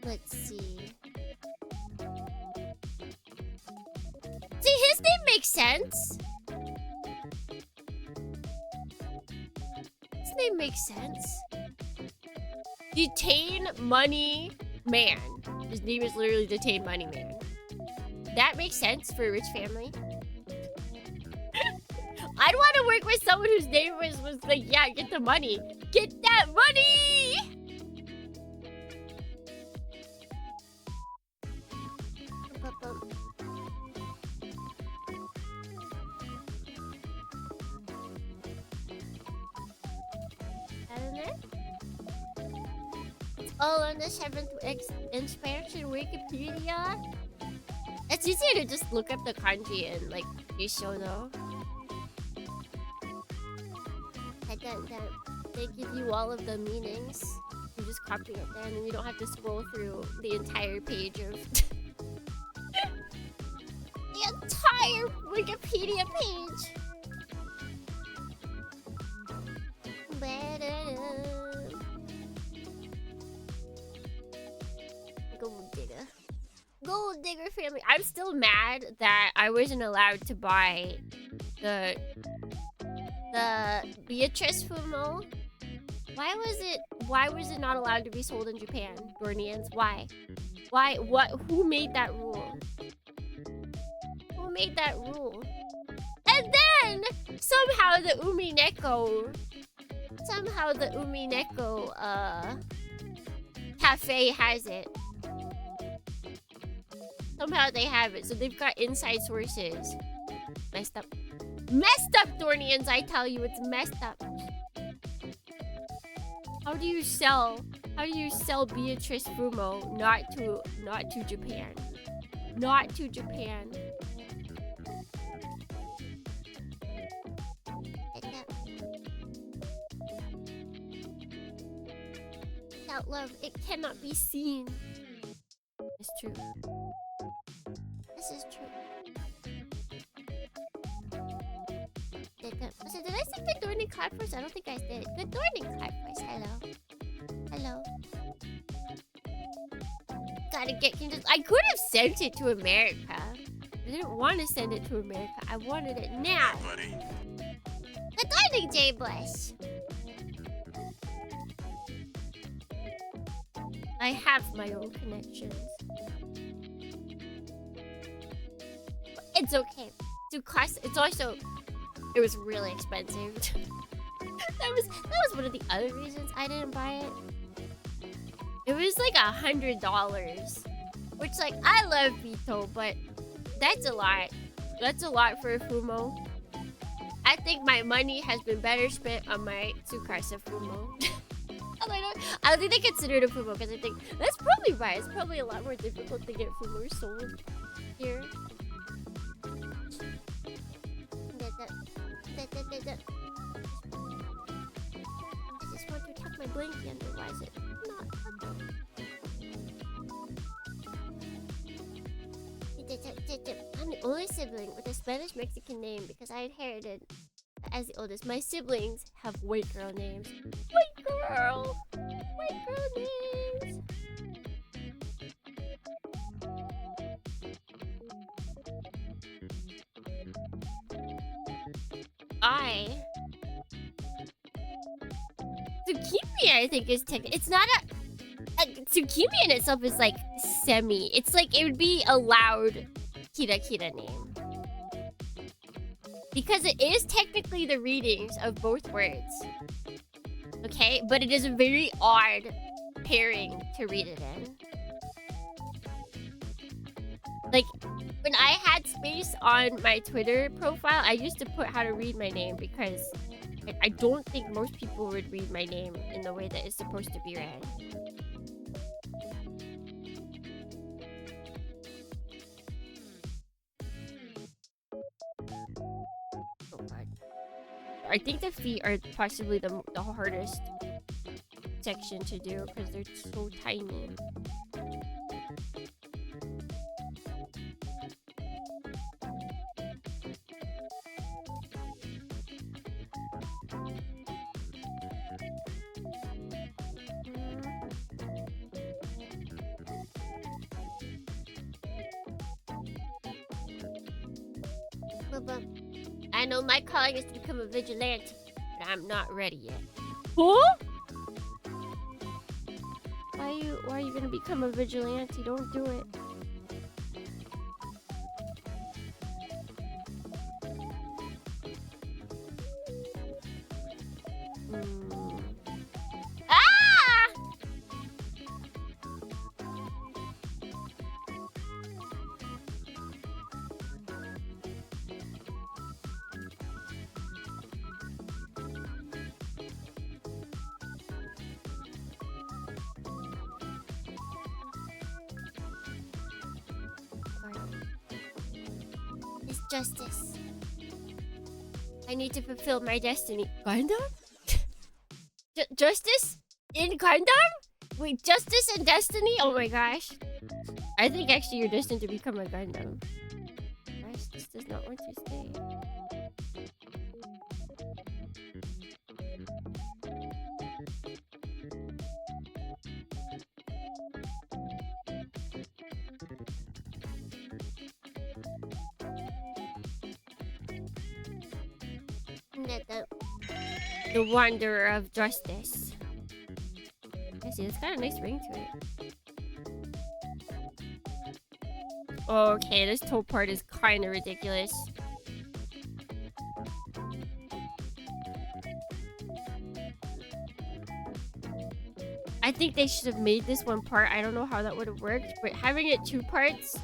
Let's see. See, his name makes sense. His name makes sense. Detain Money Man. His name is literally Detain Money Man. That makes sense for a rich family. I'd want to work with someone whose name was like, yeah, get the money. Get that money! Oh, on the 7th expansion Wikipedia. It's easier to just look up the kanji and like show though. They give you all of the meanings. You just copy it there, and then you don't have to scroll through the entire page of the entire Wikipedia page. Gold digger family. I'm still mad that I wasn't allowed to buy the Beatrice Fumo. Why was it not allowed to be sold in Japan? Dornians, why? Why? What? Who made that rule? Who made that rule? And then somehow the Umineko cafe has it. Somehow they have it, so they've got inside sources. Messed up, Dornians! I tell you, it's messed up. How do you sell Beatrice Fumo not to Japan? Not to Japan. Without love, it cannot be seen. It's true. This is true. Did I say good morning clap first? I don't think I did. Good morning clap first. Hello. Gotta get I could have sent it to America. I didn't want to send it to America. I wanted it now. Good morning, J Bush. I have my own connections. It's okay. It's also, it was really expensive. that was one of the other reasons I didn't buy it. It was like $100, which like I love Vito, but that's a lot. That's a lot for a Fumo. I think my money has been better spent on my Tsukasa Fumo. I don't think they consider it a Fumo because I think that's probably right. It's probably a lot more difficult to get Fumo sold here. I just want to tuck my blankie under. Why is it not tucking? I'm the only sibling with a Spanish Mexican name because I inherited as the oldest. My siblings have white girl names. White girl! White girl names! Tsukimi, I think, is it's not a Tsukimi in itself is like semi. It's like it would be a loud Kira name. Because it is technically the readings of both words. Okay? But it is a very odd pairing to read it in. Like, when I had space on my Twitter profile, I used to put how to read my name because I don't think most people would read my name in the way that it's supposed to be read. Oh god. I think the feet are possibly the hardest section to do because they're so tiny. I know my calling is to become a vigilante, but I'm not ready yet. Huh? Why are you gonna become a vigilante? Don't do it. Ah! It's justice. I need to fulfill my destiny. Gundam? Justice? In Gundam? Wait, justice and destiny? Oh my gosh. I think actually you're destined to become a Gundam. Gosh, this does not want to stay. The wanderer of justice. I see, it's got a nice ring to it. Okay, this toe part is kind of ridiculous. I think they should have made this one part. I don't know how that would have worked, but having it two parts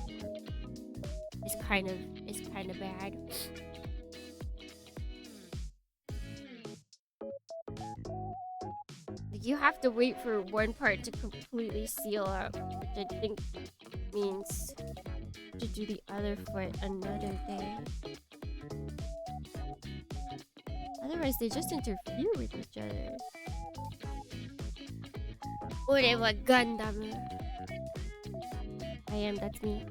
is kind of bad. You have to wait for one part to completely seal up, which I think means to do the other foot another day. Otherwise, they just interfere with each other. Orewa Gundam. I am, that's me.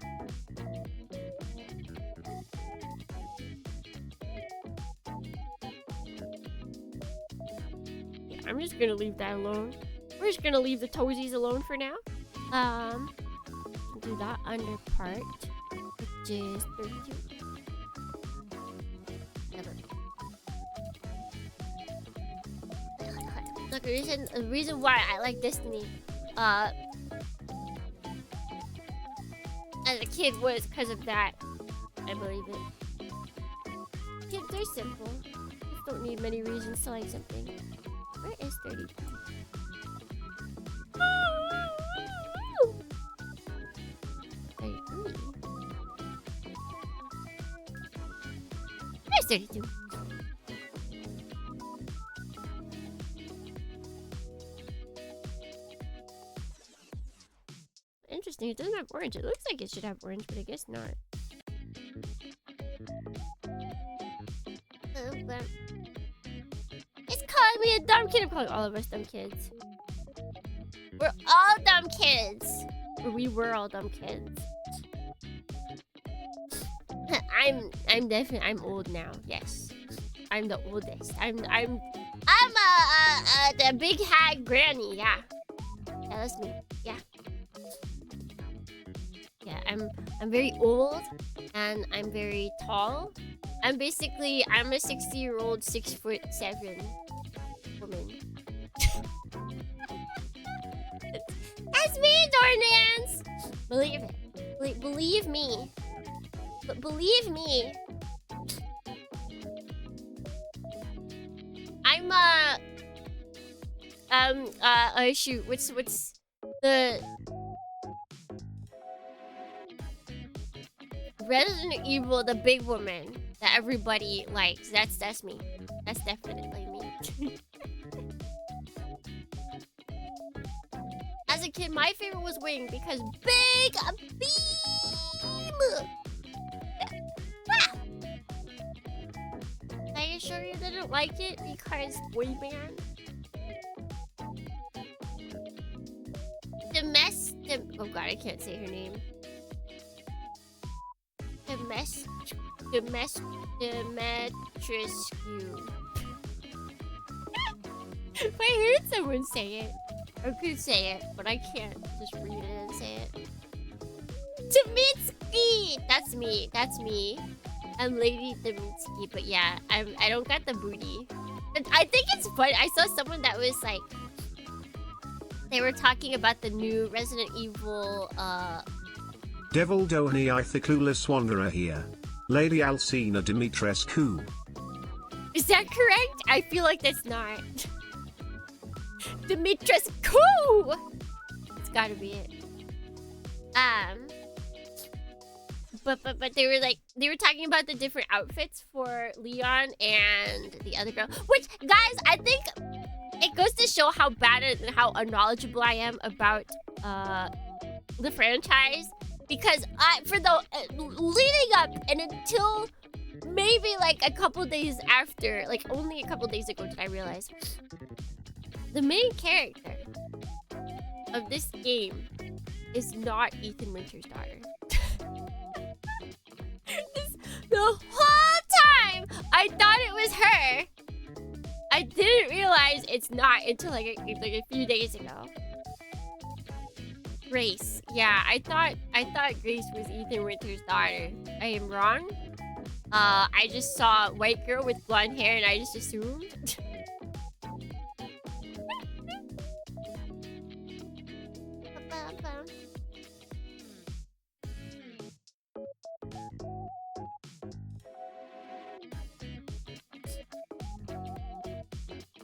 I'm just gonna leave that alone. We're just gonna leave the toesies alone for now. Do that under part, which is 32. Look, the reason why I like Destiny, as a kid was because of that. I believe it. Kids are simple. Kids don't need many reasons to like something. Where is 30? Where's 32? interesting. It doesn't have orange. It looks like it should have orange, but I guess not. But it's calling me a dumb kid. I'm calling all of us dumb kids. We're all dumb kids. Or we were all dumb kids. I'm definitely old now. Yes, I'm the oldest. I'm the big hag granny. Yeah, that's me. Yeah. Yeah, I'm very old and I'm very tall. I'm a 60-year-old 6'7" woman. That's me, Dornans! Believe it. Believe me. But believe me. I'm shoot, what's the Resident Evil, the big woman that everybody likes. That's me. That's definitely me. As a kid, my favorite was Wing because big beam. Are you sure you didn't like it because boy band? Oh god, I can't say her name. Demetrescu. If I heard someone say it, I could say it, but I can't just read it and say it. Demitsky! That's me. I'm Lady Demitsky, but yeah, I don't got the booty. And I think it's funny. I saw someone that was like, they were talking about the new Resident Evil, Devil Dohny Ithacoulis Wanderer here. Lady Alcina Dimitrescu. Is that correct? I feel like that's not. Dimitrescu! It's gotta be it. But they were talking about the different outfits for Leon and the other girl. Which, guys, I think it goes to show how bad and how unknowledgeable I am about the franchise. Because for the leading up and until maybe like a couple days after, like only a couple days ago did I realize the main character of this game is not Ethan Winter's daughter. The whole time I thought it was her. I didn't realize it's not until like a few days ago. Grace. Yeah, I thought Grace was Ethan Winter's daughter. I am wrong. I just saw a white girl with blonde hair and I just assumed.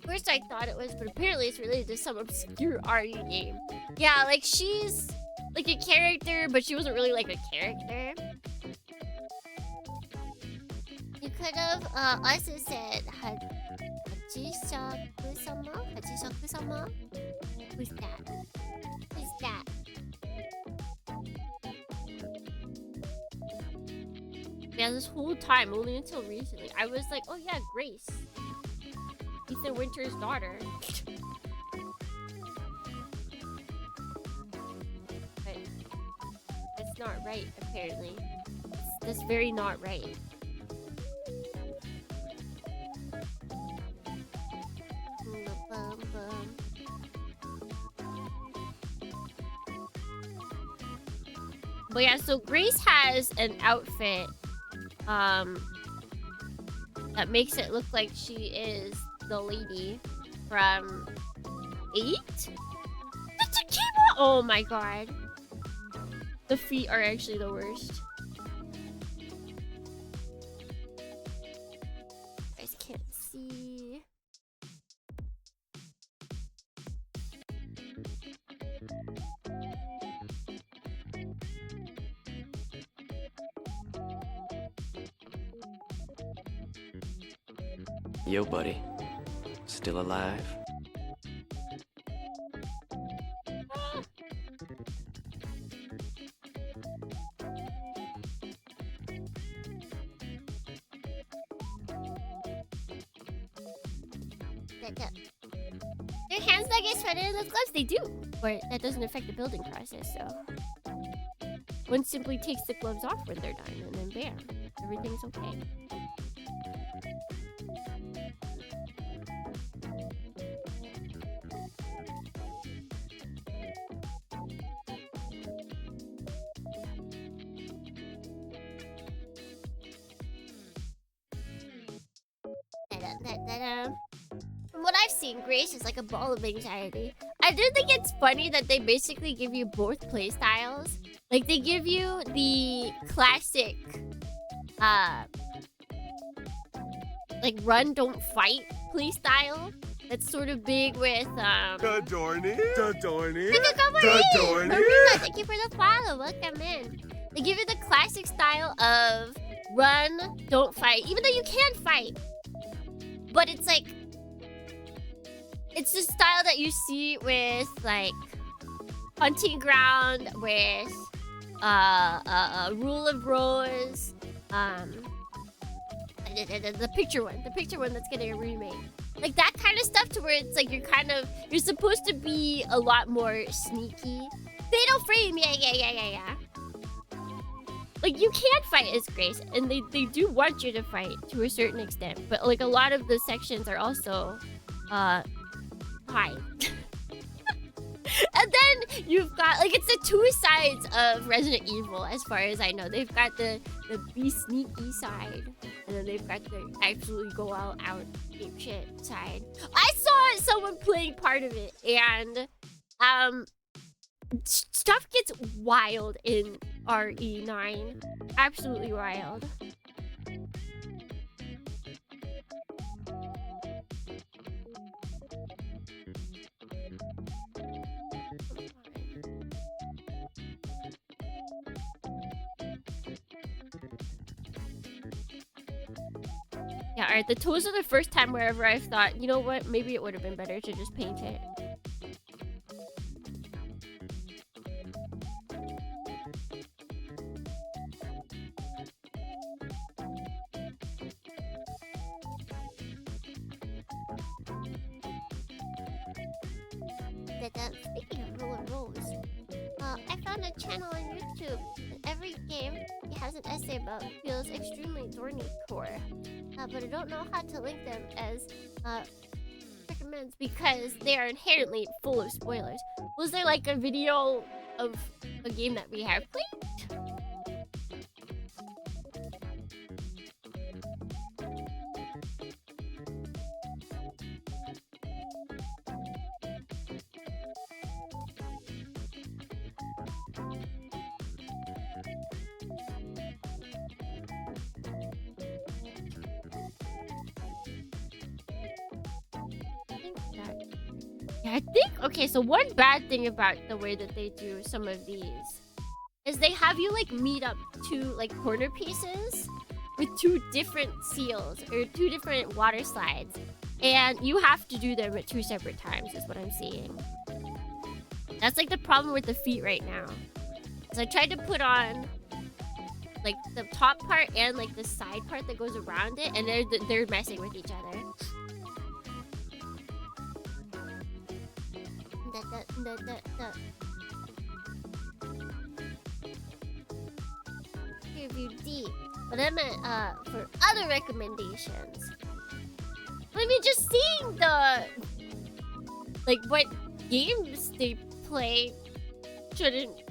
First I thought it was, but apparently it's related to some obscure RE game. Yeah, like she's like a character, but she wasn't really like a character. You could have also said Hachisaku-sama? Hachisaku-sama? Who's that? Who's that? Yeah, this whole time, only until recently, I was like, oh yeah, Grace. Ethan Winter's daughter. But that's not right, apparently. That's very not right. But yeah, so Grace has an outfit that makes it look like she is the lady from 8? Oh my god. The feet are actually the worst. You guys can't see. Yo, buddy. Still alive? Their hands that get sweated in those gloves, they do. But that doesn't affect the building process, so. One simply takes the gloves off when they're done, and then bam, everything's okay. From what I've seen, Grace is like a ball of anxiety. I do think it's funny that they basically give you both playstyles. Like, they give you the classic, like, run, don't fight playstyle. That's sort of big with, Dadorny. Marina, thank you for the follow. Welcome in. They give you the classic style of run, don't fight. Even though you can fight. But it's like... It's the style that you see with, like... Hunting Ground, with... Rule of Rose. The picture one. The picture one that's getting a remake. Like that kind of stuff to where it's like you're supposed to be a lot more sneaky. Fatal Frame, yeah. Like you can fight as Grace, and they do want you to fight to a certain extent. But like a lot of the sections are also high. And then you've got, like, it's the two sides of Resident Evil, as far as I know. They've got the be sneaky side, and then they've got the absolutely go all out ape shit side. I saw someone playing part of it, and stuff gets wild in RE9. Absolutely wild. Yeah, alright, the toes are the first time wherever I've thought, you know what, maybe it would have been better to just paint it. Speaking of Rule of Rose, I found a channel on YouTube, and every game it has an essay about feels extremely thorny core. But I don't know how to link them as recommends because they are inherently full of spoilers. Was there like a video of a game that we have played? I think, okay, so one bad thing about the way that they do some of these is they have you like meet up two like corner pieces with two different seals or two different water slides, and you have to do them at two separate times is what I'm seeing. That's like the problem with the feet right now. So I tried to put on like the top part and like the side part that goes around it, and they're messing with each other. Review D, but I meant for other recommendations. I mean, just seeing the like what games they play shouldn't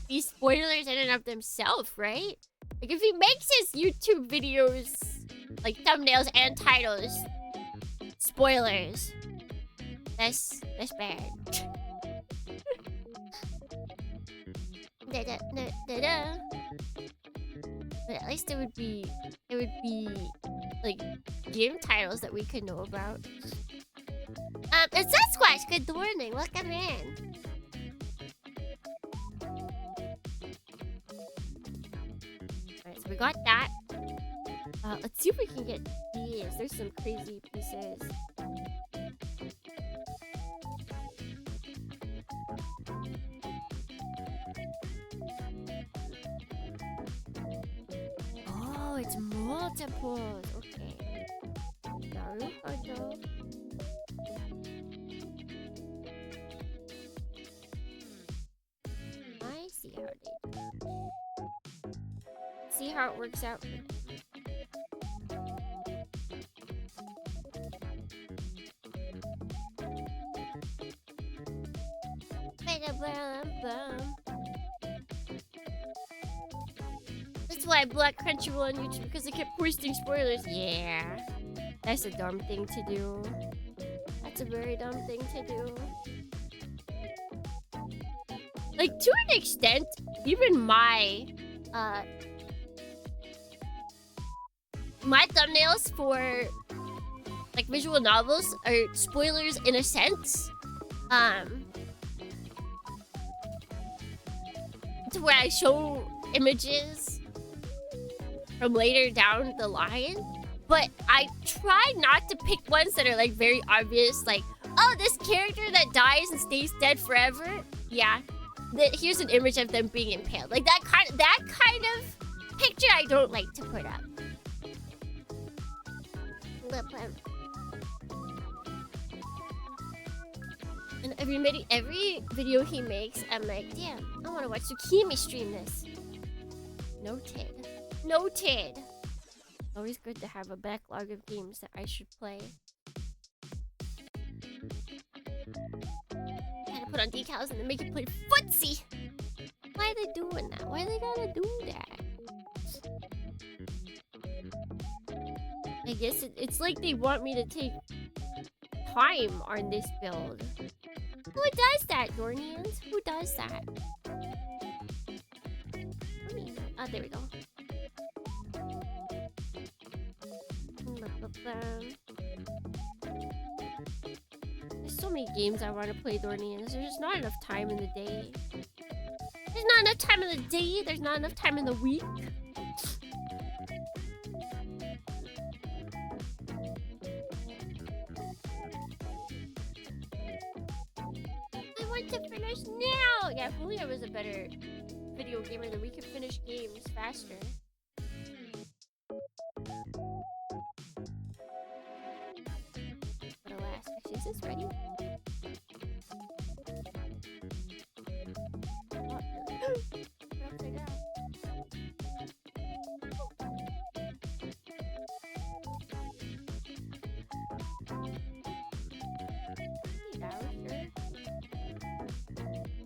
be spoilers in and of themselves, right? Like if he makes his YouTube videos like thumbnails and titles spoilers, that's bad. But at least it would be like game titles that we could know about. It's Sasquatch. Good morning. Welcome in. Alright, so we got that. Let's see if we can get these. There's some crazy pieces. Oh, it's multiples. Okay. Naruhodo. see how it works out. That's why I blocked Crunchyroll on YouTube, because they kept posting spoilers. Yeah. That's a dumb thing to do. That's a very dumb thing to do. Like, to an extent, even my thumbnails for like visual novels are spoilers in a sense. To where I show images from later down the line, but I try not to pick ones that are like very obvious, like, oh, this character that dies and stays dead forever. Yeah, here's an image of them being impaled. Like that kind of picture I don't like to put up. And every video he makes, I'm like, damn, I want to watch Tsukimi stream this. Noted. Noted. Always good to have a backlog of games that I should play. Gotta put on decals and then make it play footsie. Why are they doing that? Why they gotta do that? I guess it's like they want me to take time on this build. Who does that, Dornians? Who does that? Oh, there we go. There's so many games I want to play, Dornians. There's just not enough time in the day. There's not enough time in the day. There's not enough time in the week. To finish now! Yeah, if only I was a better video gamer, then we could finish games faster. But alas, actually, is this ready? Not really. Upside down.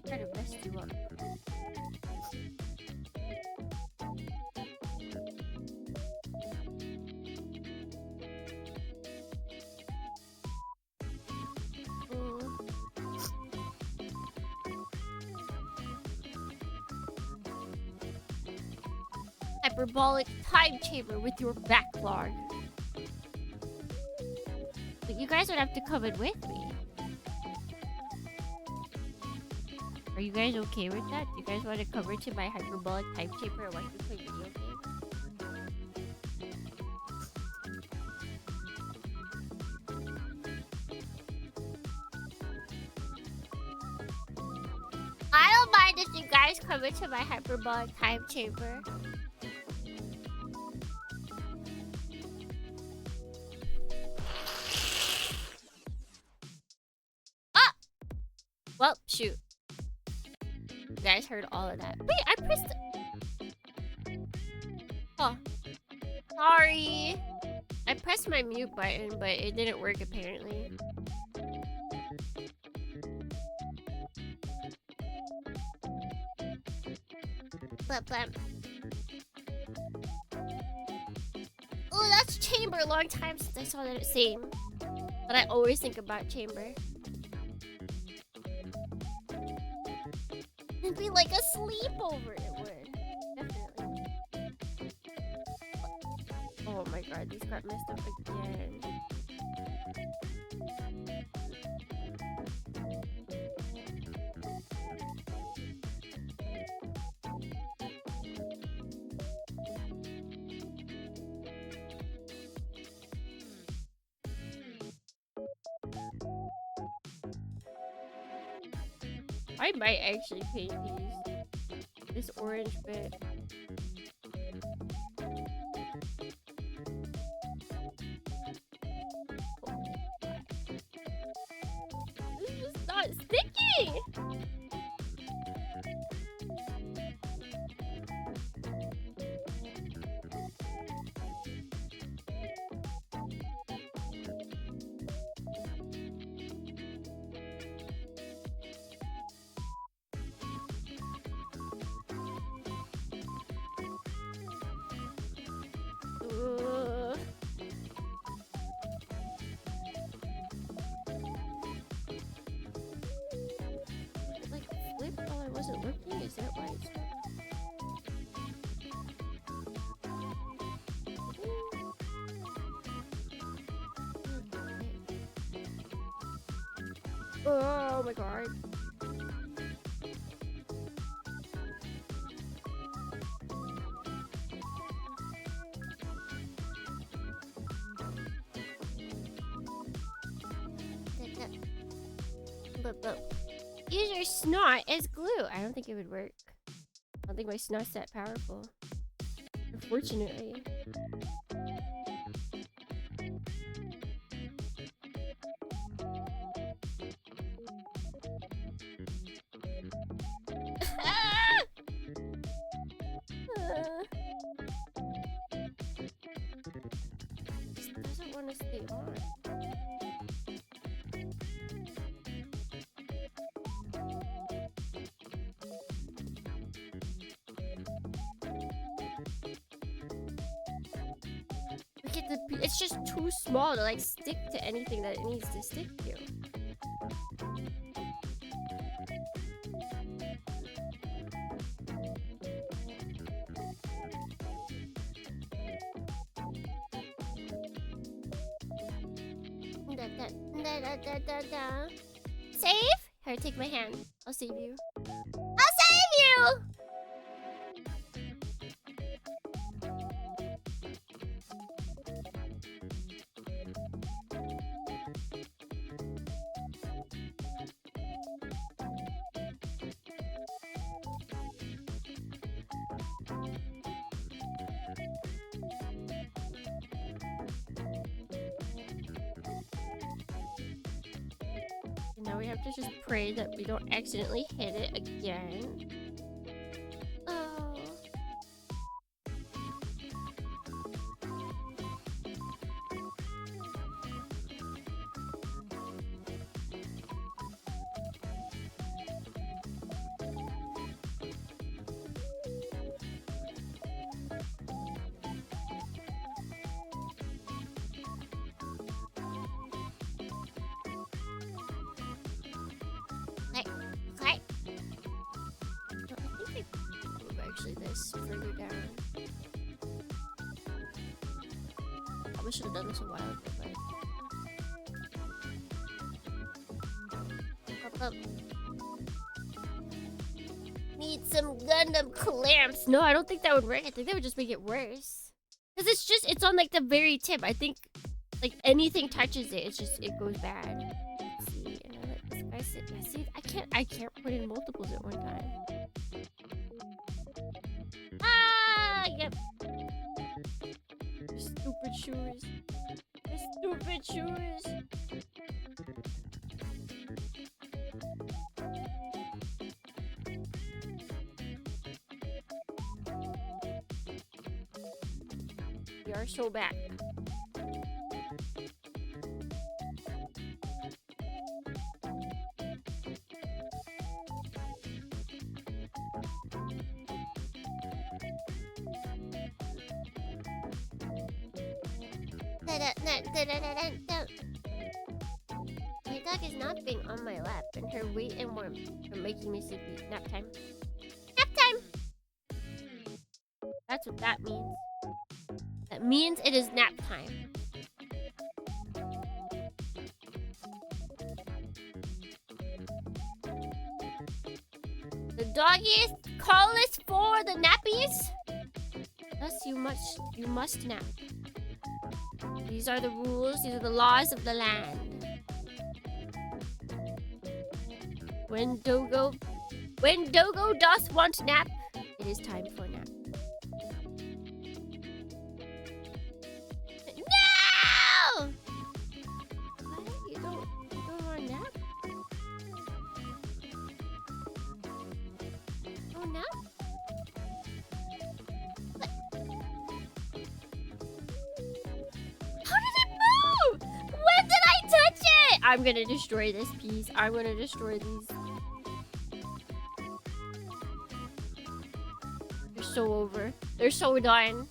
Try to mess you up. Hyperbolic time chamber with your backlog. But you guys would have to come in with me. Are you guys okay with that? Do you guys want to cover to my hyperbolic time chamber and watch me play video games? I don't mind if you guys come into my hyperbolic time chamber. Ah! Well, shoot. You guys heard all of that. Wait, I pressed... Oh. Sorry. I pressed my mute button, but it didn't work apparently. Blap, blap. Oh, that's Chamber. A long time since I saw that same. But I always think about Chamber. It'd be like a sleepover, it would. Definitely. Oh my god, these got messed up again. I might actually paint these. This orange bit. This is just not sticking! Oh my god. But use your snot as glue. I don't think it would work. I don't think my snot's that powerful. Unfortunately. This doesn't want to stay on. Look at it's just too small to like stick to anything that it needs to stick to. Save? Here, take my hand. I'll save you. I'll save you! Now we have to just pray that we don't accidentally hit it again. Oh. Okay. No, I think I move actually this further down. Probably should have done this a while ago, but up. Need some Gundam clamps. No, I don't think that would work. I think that would just make it worse. Cause it's on like the very tip. I think like anything touches it, it goes bad. Let's see, and I let this guy sit. Yeah, see, I can't put in multiples at one time. Ah, yep. Stupid shoes. Stupid shoes. We are so back. My dog is not being on my lap, and her weight and warmth are making me sleepy. Nap time. Nap time! That's what that means. That means it is nap time. The doggies call us for the nappies. Thus you must nap. These are the rules, these are the laws of the land. When Dogo does want nap, it is time for nap. No! What? You don't want nap? Oh, nap? What? How did it move? When did I touch it? I'm gonna destroy this piece. I'm gonna destroy these. They're so over. They're so done.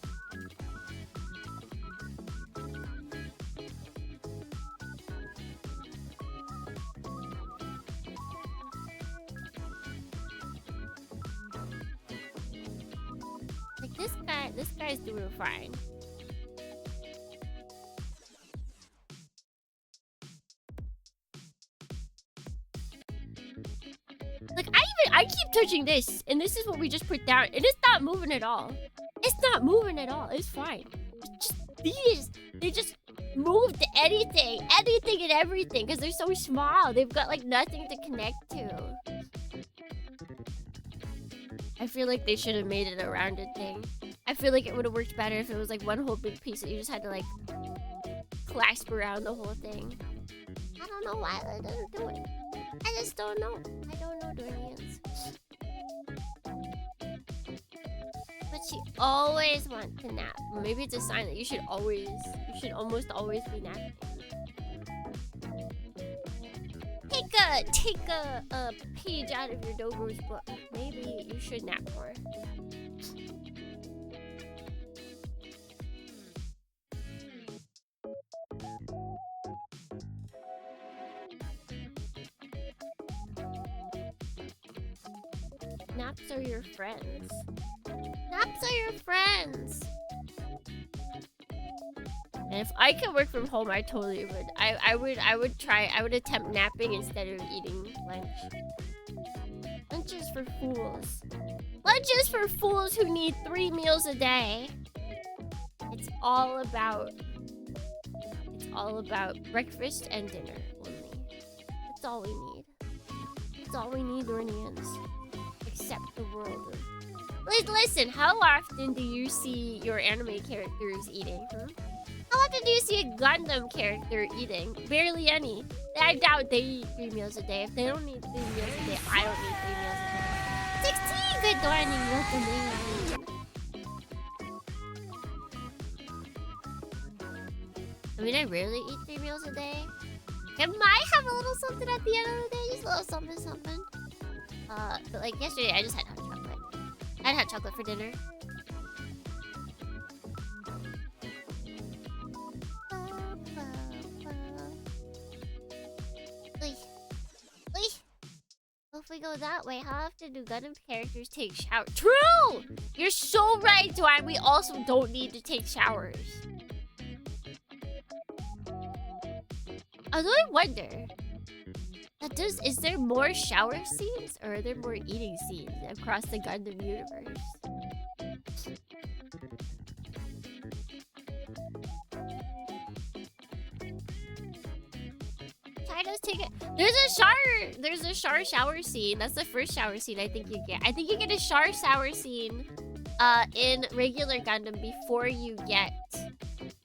Like this guy's doing fine. touching this, and this is what we just put down, and it's not moving at all. It's not moving at all. It's fine. It's just these. They just move to anything and everything, because they're so small. They've got like nothing to connect to. I feel like they should have made it a rounded thing. I feel like it would have worked better if it was like one whole big piece that you just had to like clasp around the whole thing. I don't know why they didn't do it. I just don't know. I don't know, Dorians. But she always wants to nap. Maybe it's a sign that you should almost always be napping. Take a page out of your Dogo's book. Maybe you should nap more. Naps are your friends. Naps are your friends. And if I could work from home, I totally would. I would attempt napping instead of eating lunch. Lunch is for fools. Lunch is for fools who need 3 meals a day. It's all about breakfast and dinner only. That's all we need. That's all we need, Dornians. Except the world of... Listen, how often do you see your anime characters eating? How often do you see a Gundam character eating? Barely any. I doubt they eat 3 meals a day. If they don't eat 3 meals a day, I don't eat 3 meals a day. 16! Good morning, welcome in. I mean, I rarely eat 3 meals a day. I might have a little something at the end of the day. Just a little something. But like yesterday, I just had hot chocolate. I had hot chocolate for dinner. If we go that way, how often do Gundam characters take showers? True! You're so right, Dwayne. We also don't need to take showers. Although I wonder, is there more shower scenes or are there more eating scenes across the Gundam universe? China's taking... There's a shower scene. That's the first shower scene I think you get. I think you get a shower scene in regular Gundam before you get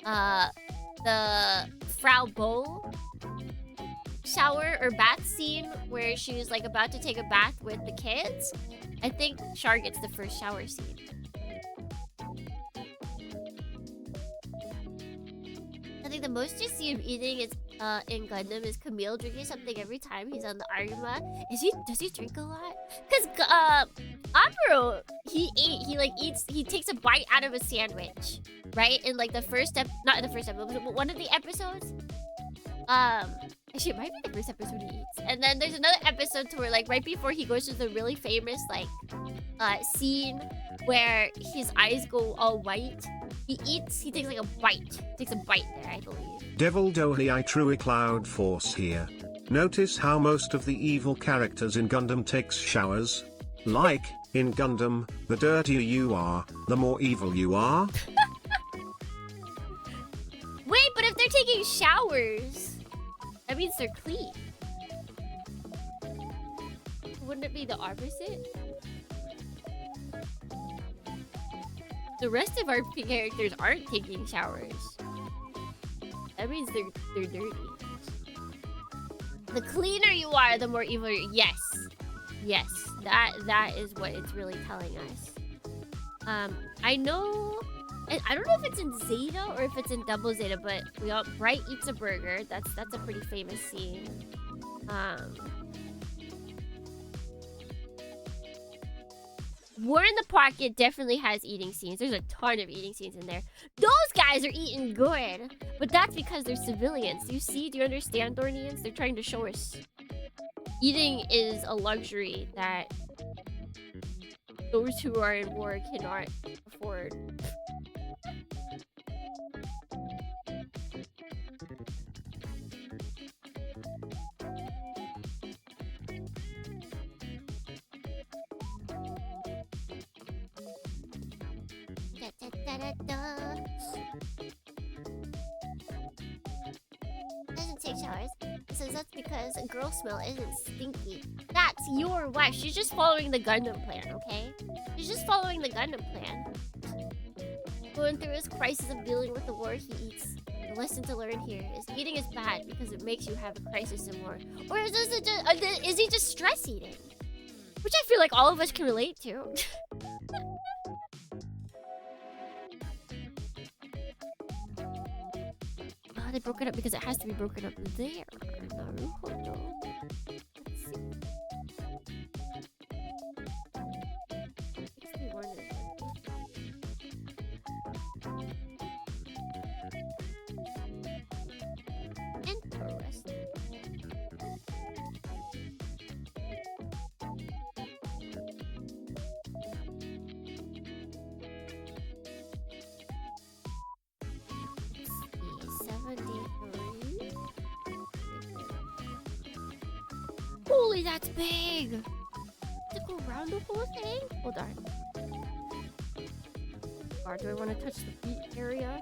the Frau Bo shower or bath scene where she's like about to take a bath with the kids. I think Char gets the first shower scene. I think the most you see him eating is in Gundam is Camille drinking something every time he's on the Arima. Does he drink a lot? Cause Amuro, he takes a bite out of a sandwich, right? In like the first not in the first episode, but one of the episodes. Actually, it might be the first episode he eats. And then there's another episode to where like right before he goes to the really famous like scene where his eyes go all white. He takes like a bite. Takes a bite there, I believe. Devil Dohi True Cloud Force here. Notice how most of the evil characters in Gundam takes showers? Like, in Gundam, the dirtier you are, the more evil you are. Wait, but if they're taking showers, that means they're clean. Wouldn't it be the opposite? The rest of our characters aren't taking showers. That means they're dirty. The cleaner you are, the more evil you're. Yes, that is what it's really telling us. I know, and I don't know if it's in Zeta or if it's in Double Zeta, but Bright eats a burger. That's a pretty famous scene. War in the Pocket definitely has eating scenes. There's a ton of eating scenes in there. Those guys are eating good, but that's because they're civilians. You see? Do you understand, Dornians? They're trying to show us eating is a luxury that those who are in war cannot afford. showers. It says that's because a girl smell isn't stinky. That's your wife. She's just following the Gundam plan, okay? She's just following the Gundam plan. Going through his crisis of dealing with the war he eats. The lesson to learn here is eating is bad because it makes you have a crisis in war. Or is he just stress eating? Which I feel like all of us can relate to. Oh, they broke it up because it has to be broken up there. Naruhodo. Let's see. 61 is interesting. Holy, that's big! To go around the whole thing? Hold on. Or do I want to touch the feet area?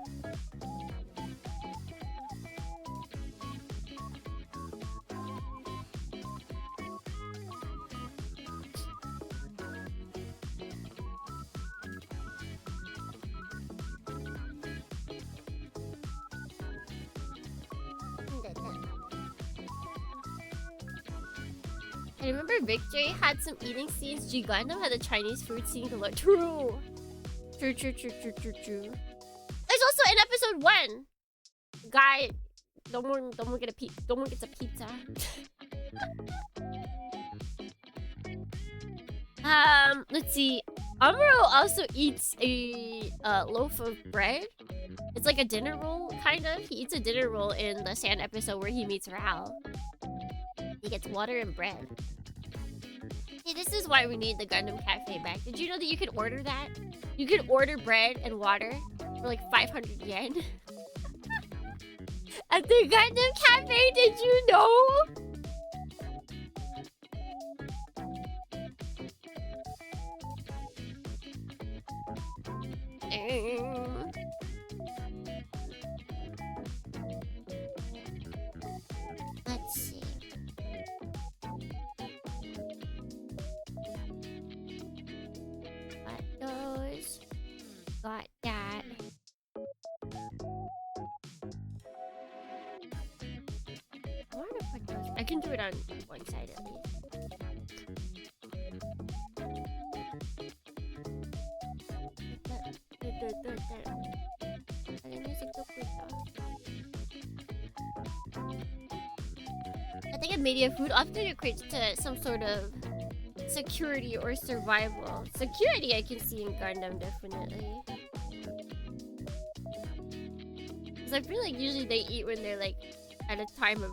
I remember Victory had some eating scenes. G Gundam had a Chinese food scene galore. True. True. There's also in episode 1. Guy, don't get a pizza. Let's see. Amuro also eats a loaf of bread. It's like a dinner roll, kind of. He eats a dinner roll in the Sand episode where he meets Ral. He gets water and bread. Hey, this is why we need the Gundam Cafe back. Did you know that you could order that? You could order bread and water for like 500 yen. At the Gundam Cafe, did you know? Let's see. Got those. Got that. I want to put those. I can do it on one side at least. I think in media food often equates to some sort of security or survival. Security I can see in Gundam definitely. Because I feel like usually they eat when they're like at a time of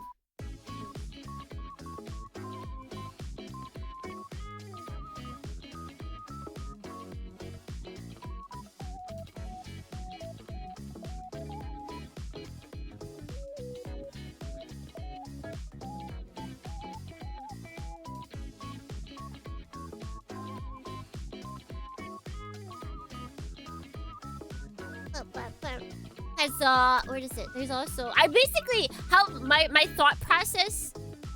what is it? There's also how my thought process,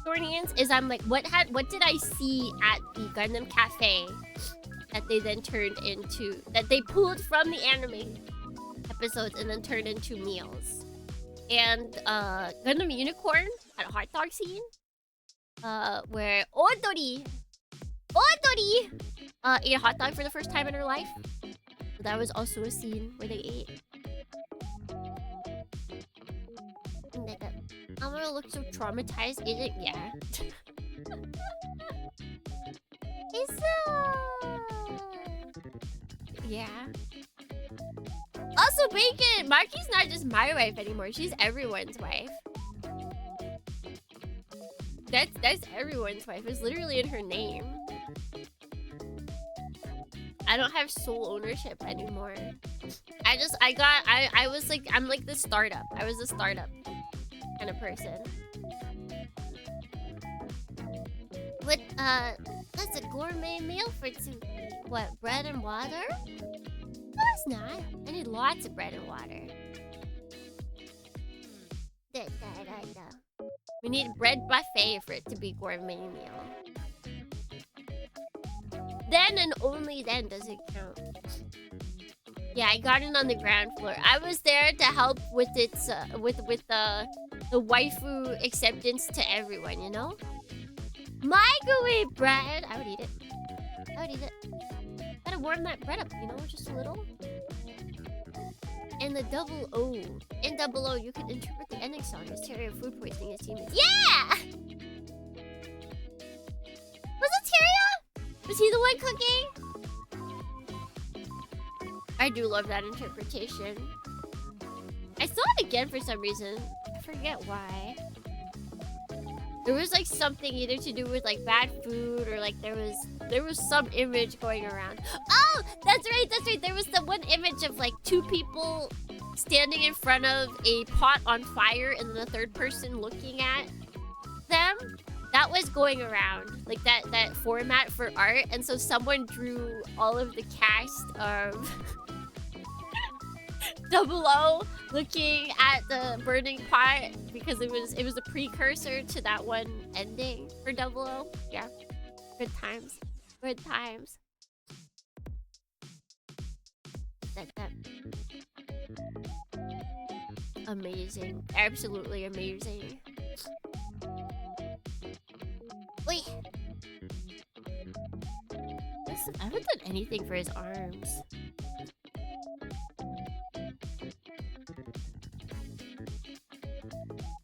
Thornians, is I'm like, what did I see at the Gundam Cafe that they then turned into, that they pulled from the anime episodes and then turned into meals? And Gundam Unicorn had a hot dog scene where Odori ate a hot dog for the first time in her life. So that was also a scene where they ate. Amuro looks so traumatized, is it? Yeah. Yeah. Also, Bacon! Maki's not just my wife anymore. She's everyone's wife. That's everyone's wife. It's literally in her name. I don't have sole ownership anymore. I'm like the startup. I was a startup kind of person. With that's a gourmet meal for two. What, bread and water? No, it's not. I need lots of bread and water. We need bread buffet for it to be gourmet meal. Then and only then does it count. Yeah, I got it on the ground floor. I was there to help with its with the waifu acceptance to everyone, you know? Microwave bread! I would eat it. I would eat it. Gotta warm that bread up, you know, just a little. And the double O. In double O, you can interpret the ending song as Terry of food poisoning his teammates. Yeah! Was it Tyria? Was he the one cooking? I do love that interpretation. I saw it again for some reason. I forget why. There was like something either to do with like bad food or like there was some image going around. Oh, that's right. There was the one image of like two people standing in front of a pot on fire and then the third person looking at them. That was going around, like that format for art, and so someone drew all of the cast of Double O looking at the burning pot because it was a precursor to that one ending for Double O. Yeah, good times, good times. That. Amazing, absolutely amazing. Wait. Listen, I haven't done anything for his arms.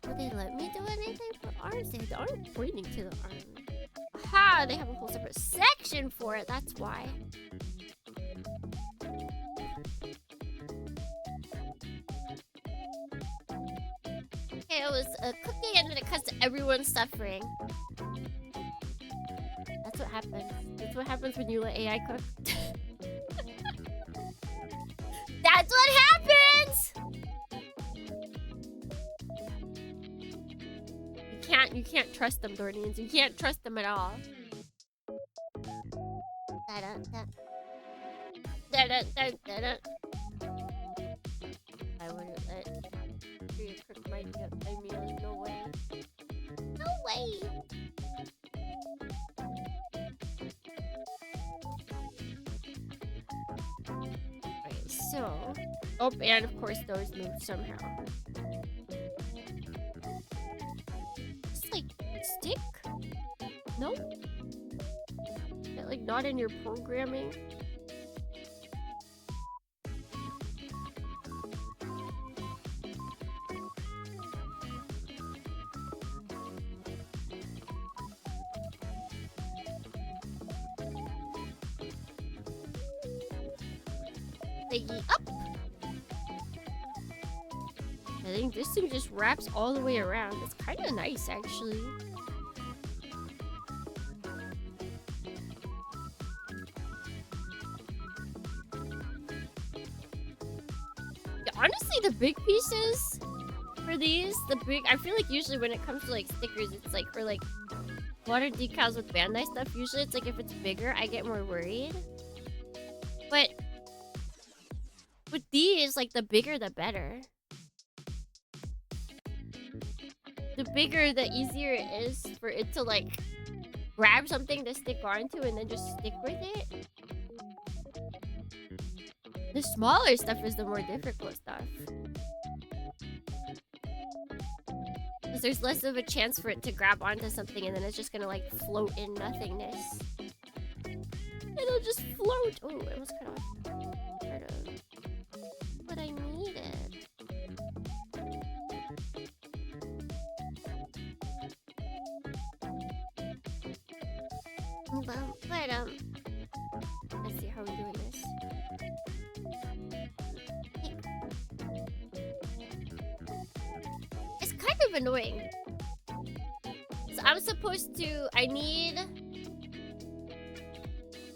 Will they let me do anything for arms? They aren't pointing to the arm. Ha! They have a whole separate section for it, that's why. Okay, it was cooking and then it cuts to everyone suffering. That's what happens. That's what happens when you let AI cook. That's what happens! You can't trust them, Dornians. You can't trust them at all. I wouldn't let you cook my meals. No way. No way! Alright, so... Oh, and of course those move somehow. Just like, stick? No? Is that like not in your programming? Up. I think this thing just wraps all the way around. It's kind of nice, actually. Yeah, honestly, the big pieces for these, I feel like usually when it comes to like stickers, it's like, or like water decals with Bandai stuff, usually it's like if it's bigger, I get more worried. But with these, like, the bigger the better. The bigger, the easier it is for it to, like, grab something to stick onto and then just stick with it. The smaller stuff is the more difficult stuff. Because there's less of a chance for it to grab onto something and then it's just gonna, like, float in nothingness. It'll just float. Oh, it was cut off. But I need it. Let's see how we're doing this. It's kind of annoying. So I'm supposed to, I need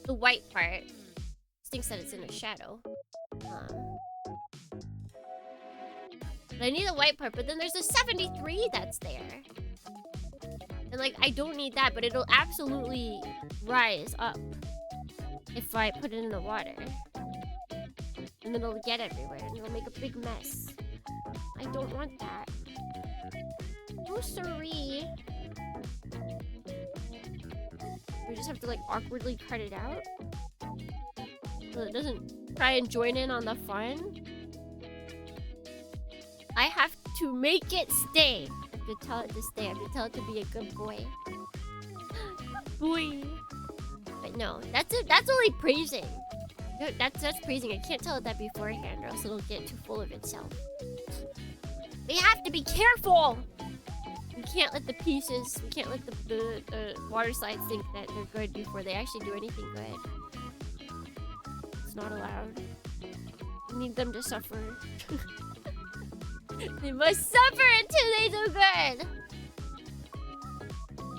the white part. This thing said it's in a shadow. But I need the white part, but then there's a 73 that's there. And like, I don't need that, but it'll absolutely rise up if I put it in the water. And then it'll get everywhere and it'll make a big mess. I don't want that. No siree. We just have to like awkwardly cut it out so it doesn't try and join in on the fun. I have to make it stay. I have to tell it to stay. I have to tell it to be a good boy. Boy. But no, that's only praising. No, that's praising. I can't tell it that beforehand, or else it'll get too full of itself. We have to be careful. We can't let the pieces. We can't let the water slides think that they're good before they actually do anything good. It's not allowed. We need them to suffer. They must suffer until they do good.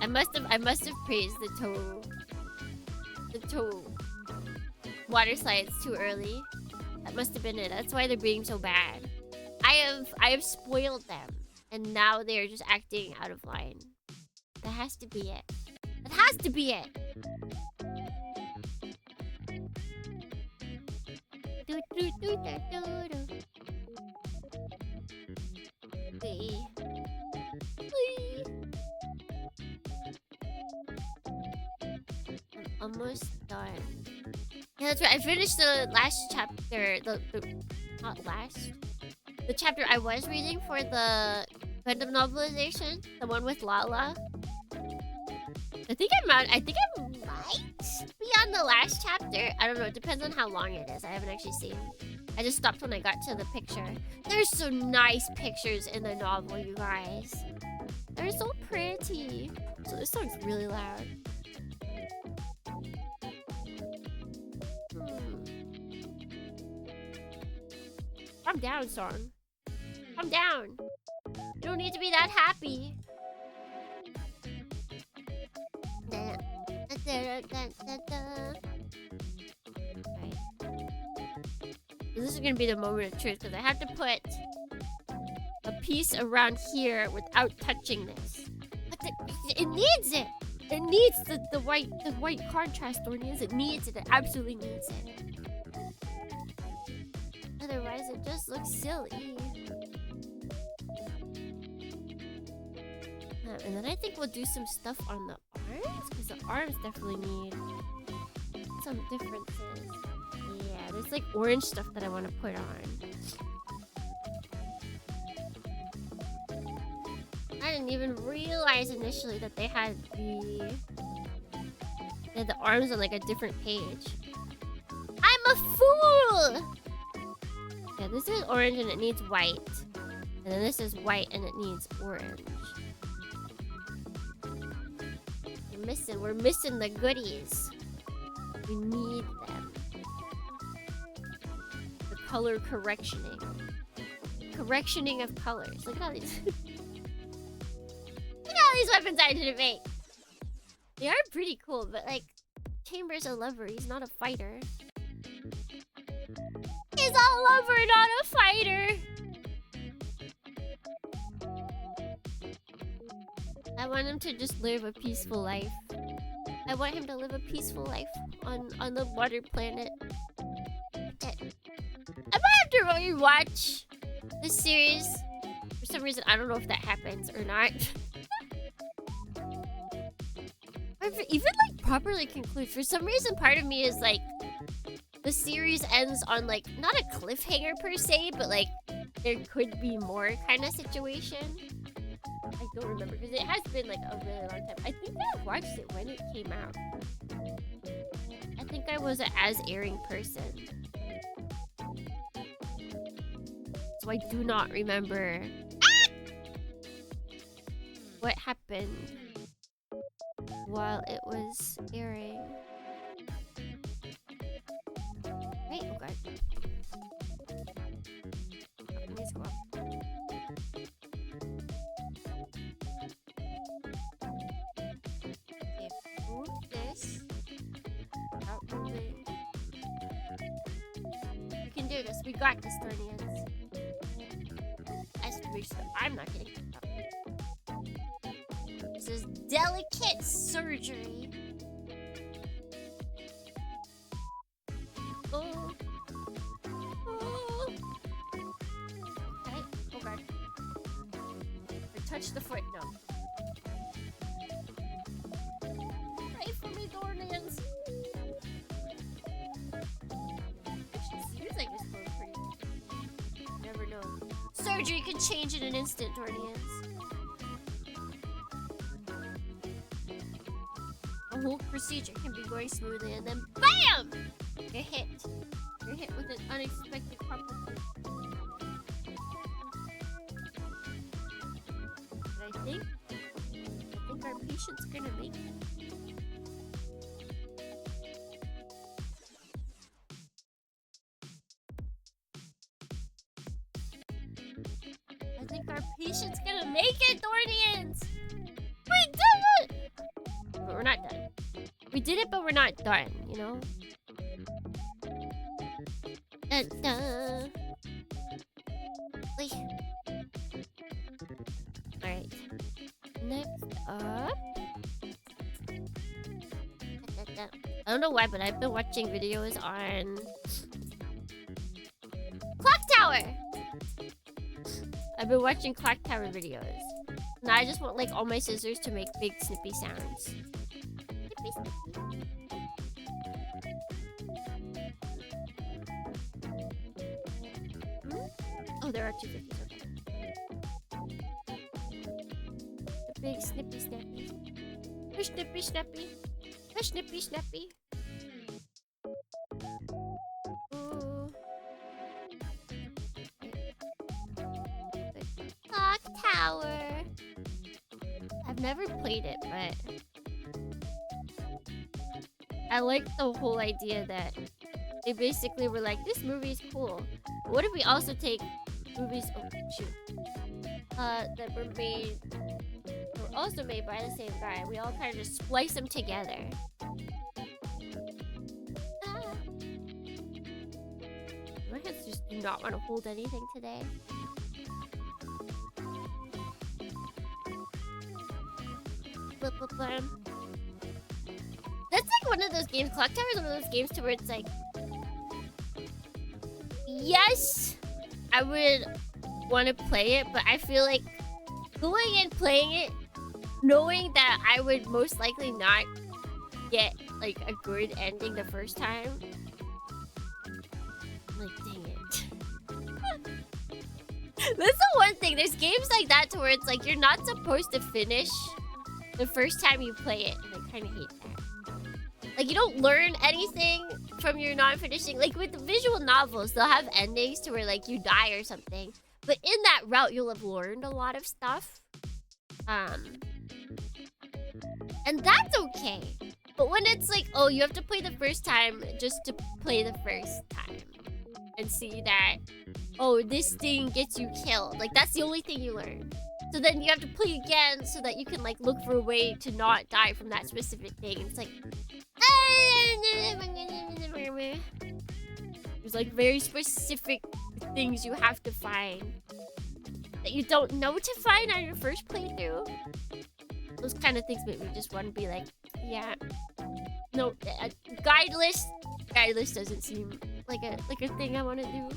I must have praised the toe water slides too early. That must have been it. That's why they're being so bad. I have spoiled them, and now they're just acting out of line. That has to be it. That has to be it. Do, do, do, do, do, do. Wee. Wee. I'm almost done. Yeah, that's right. I finished the last chapter. Not last. The chapter I was reading for the Gundam novelization, the one with Lala. I think I might be on the last chapter. I don't know. It depends on how long it is. I haven't actually seen. I just stopped when I got to the picture. There's some nice pictures in the novel, you guys. They're so pretty. So this song's really loud. Calm down, song. Calm down. You don't need to be that happy. Right. This is gonna be the moment of truth because I have to put a piece around here without touching this. But it needs it. It needs the white contrast or needs it. It absolutely needs it. Otherwise, it just looks silly. And then I think we'll do some stuff on the arms, because the arms definitely need some differences. Yeah, there's like orange stuff that I want to put on. I didn't even realize initially that they had the arms on like a different page. I'm a fool! Yeah, this is orange and it needs white. And then this is white and it needs orange. We're missing the goodies. We need them. The color correctioning. Correctioning of colors. Look at all these. Look at all these weapons I didn't make. They are pretty cool, but like, Chamber's a lover. He's not a fighter. He's a lover, not a fighter. I want him to just live a peaceful life. I want him to live a peaceful life on the water planet. I might have to rewatch this series. For some reason, I don't know if that happens or not. Or if it even like properly conclude. For some reason, part of me is like, the series ends on like, not a cliffhanger per se, but like, there could be more kind of situation. I don't remember because it has been like a really long time. I think I watched it when it came out. I think I was an as airing person. So I do not remember what happened while it was airing. Wait, oh god. Let me scroll up. This out moving. We can do this. We got this, Thornians. I'm not getting up. This is delicate surgery. Oh. Oh. Okay. Oh god. We're touch the foot. No. Pray for me, Dornians. Actually, seems like it's going pretty. Never know. Surgery can change in an instant, Dornians. The whole procedure can be going smoothly, and then BAM! You're hit. You're hit with an unexpected complication. But I think our patient's gonna make it. I think our patient's gonna make it, Dornians! We did it! But we're not done. We did it, but we're not done, you know? Wait. Alright. Next up. I don't know why, but I've been watching videos on Clock Tower! I've been watching Clock Tower videos. Now I just want like all my scissors to make big snippy sounds. Snippy, snippy. Oh, there are 250s. Okay. The big snippy snappy. Push snippy snappy. Push snippy snappy. Ooh. Clock Tower. I've never played it, but I like the whole idea that they basically were like, this movie is cool. But what if we also take movies, oh shoot, that were also made by the same guy. We all kind of just splice them together. My hands just do not want to hold anything today. That's like one of those games. Clock Tower is one of those games to where it's like, yes, I would want to play it, but I feel like going and playing it, knowing that I would most likely not get like a good ending the first time. I'm like, dang it. That's the one thing. There's games like that to where it's like you're not supposed to finish the first time you play it, and I kind of hate that. Like, you don't learn anything from your non-finishing. Like, with the visual novels, they'll have endings to where, like, you die or something. But in that route, you'll have learned a lot of stuff. And that's okay. But when it's like, oh, you have to play the first time just to play the first time. And see that, oh, this thing gets you killed. Like, that's the only thing you learn. So then you have to play again so that you can, like, look for a way to not die from that specific thing. It's like... There's, like, very specific things you have to find that you don't know to find on your first playthrough. Those kind of things make me just want to be like, yeah. No, guide list doesn't seem like a thing I want to do.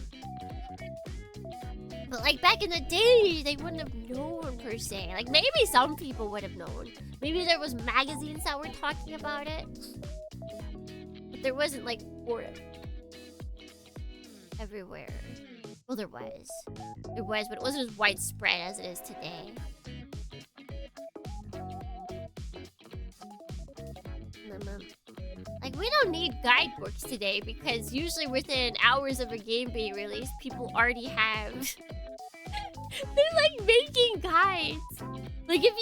But like back in the day, they wouldn't have known per se. Like maybe some people would have known. Maybe there was magazines that were talking about it. But there wasn't like forums everywhere. Well, there was. There was, but it wasn't as widespread as it is today. Like, we don't need guidebooks today because usually within hours of a game being released, people already have... They're, like, making guides. Like, if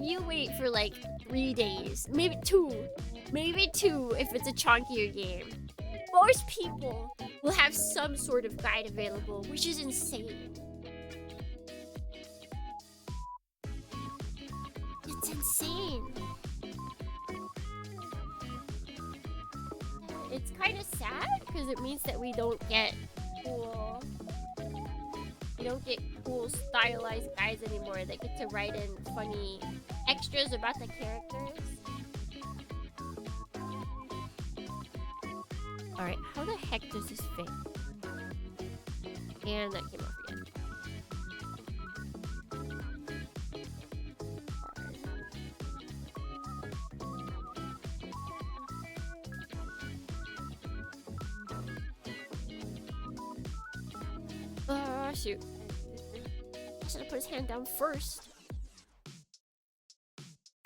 you wait for, like, 3 days, maybe 2 if it's a chunkier game, most people will have some sort of guide available, which is insane. It's insane. It's kind of sad because it means that we don't get cool stylized guides anymore that get to write in funny extras about the characters. Alright, how the heck does this fit? And that came off again. shoot. I should have put his hand down first.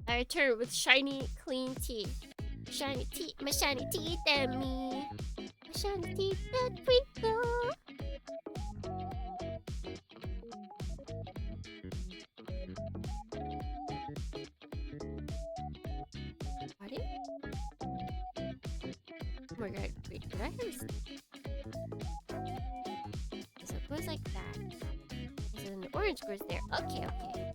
I return with shiny, clean teeth. Shiny teeth, my shiny teeth and me. My shiny teeth that twinkle. Got it? Oh my god, wait, did I have a... So it goes like that. And then the orange goes there. Okay, okay.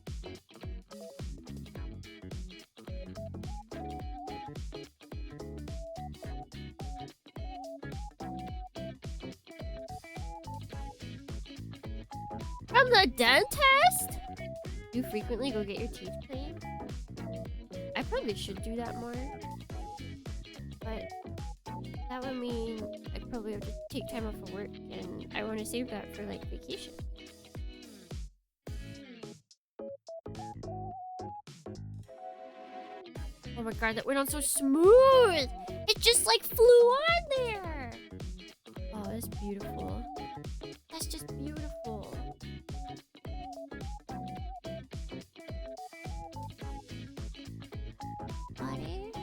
From the dentist? Do you frequently go get your teeth cleaned? I probably should do that more. But that would mean I'd probably have to take time off of work, and I want to save that for like vacation. Oh my god, that went on so smooth! It just like flew on there! Oh, that's beautiful. That's just beautiful. Got it?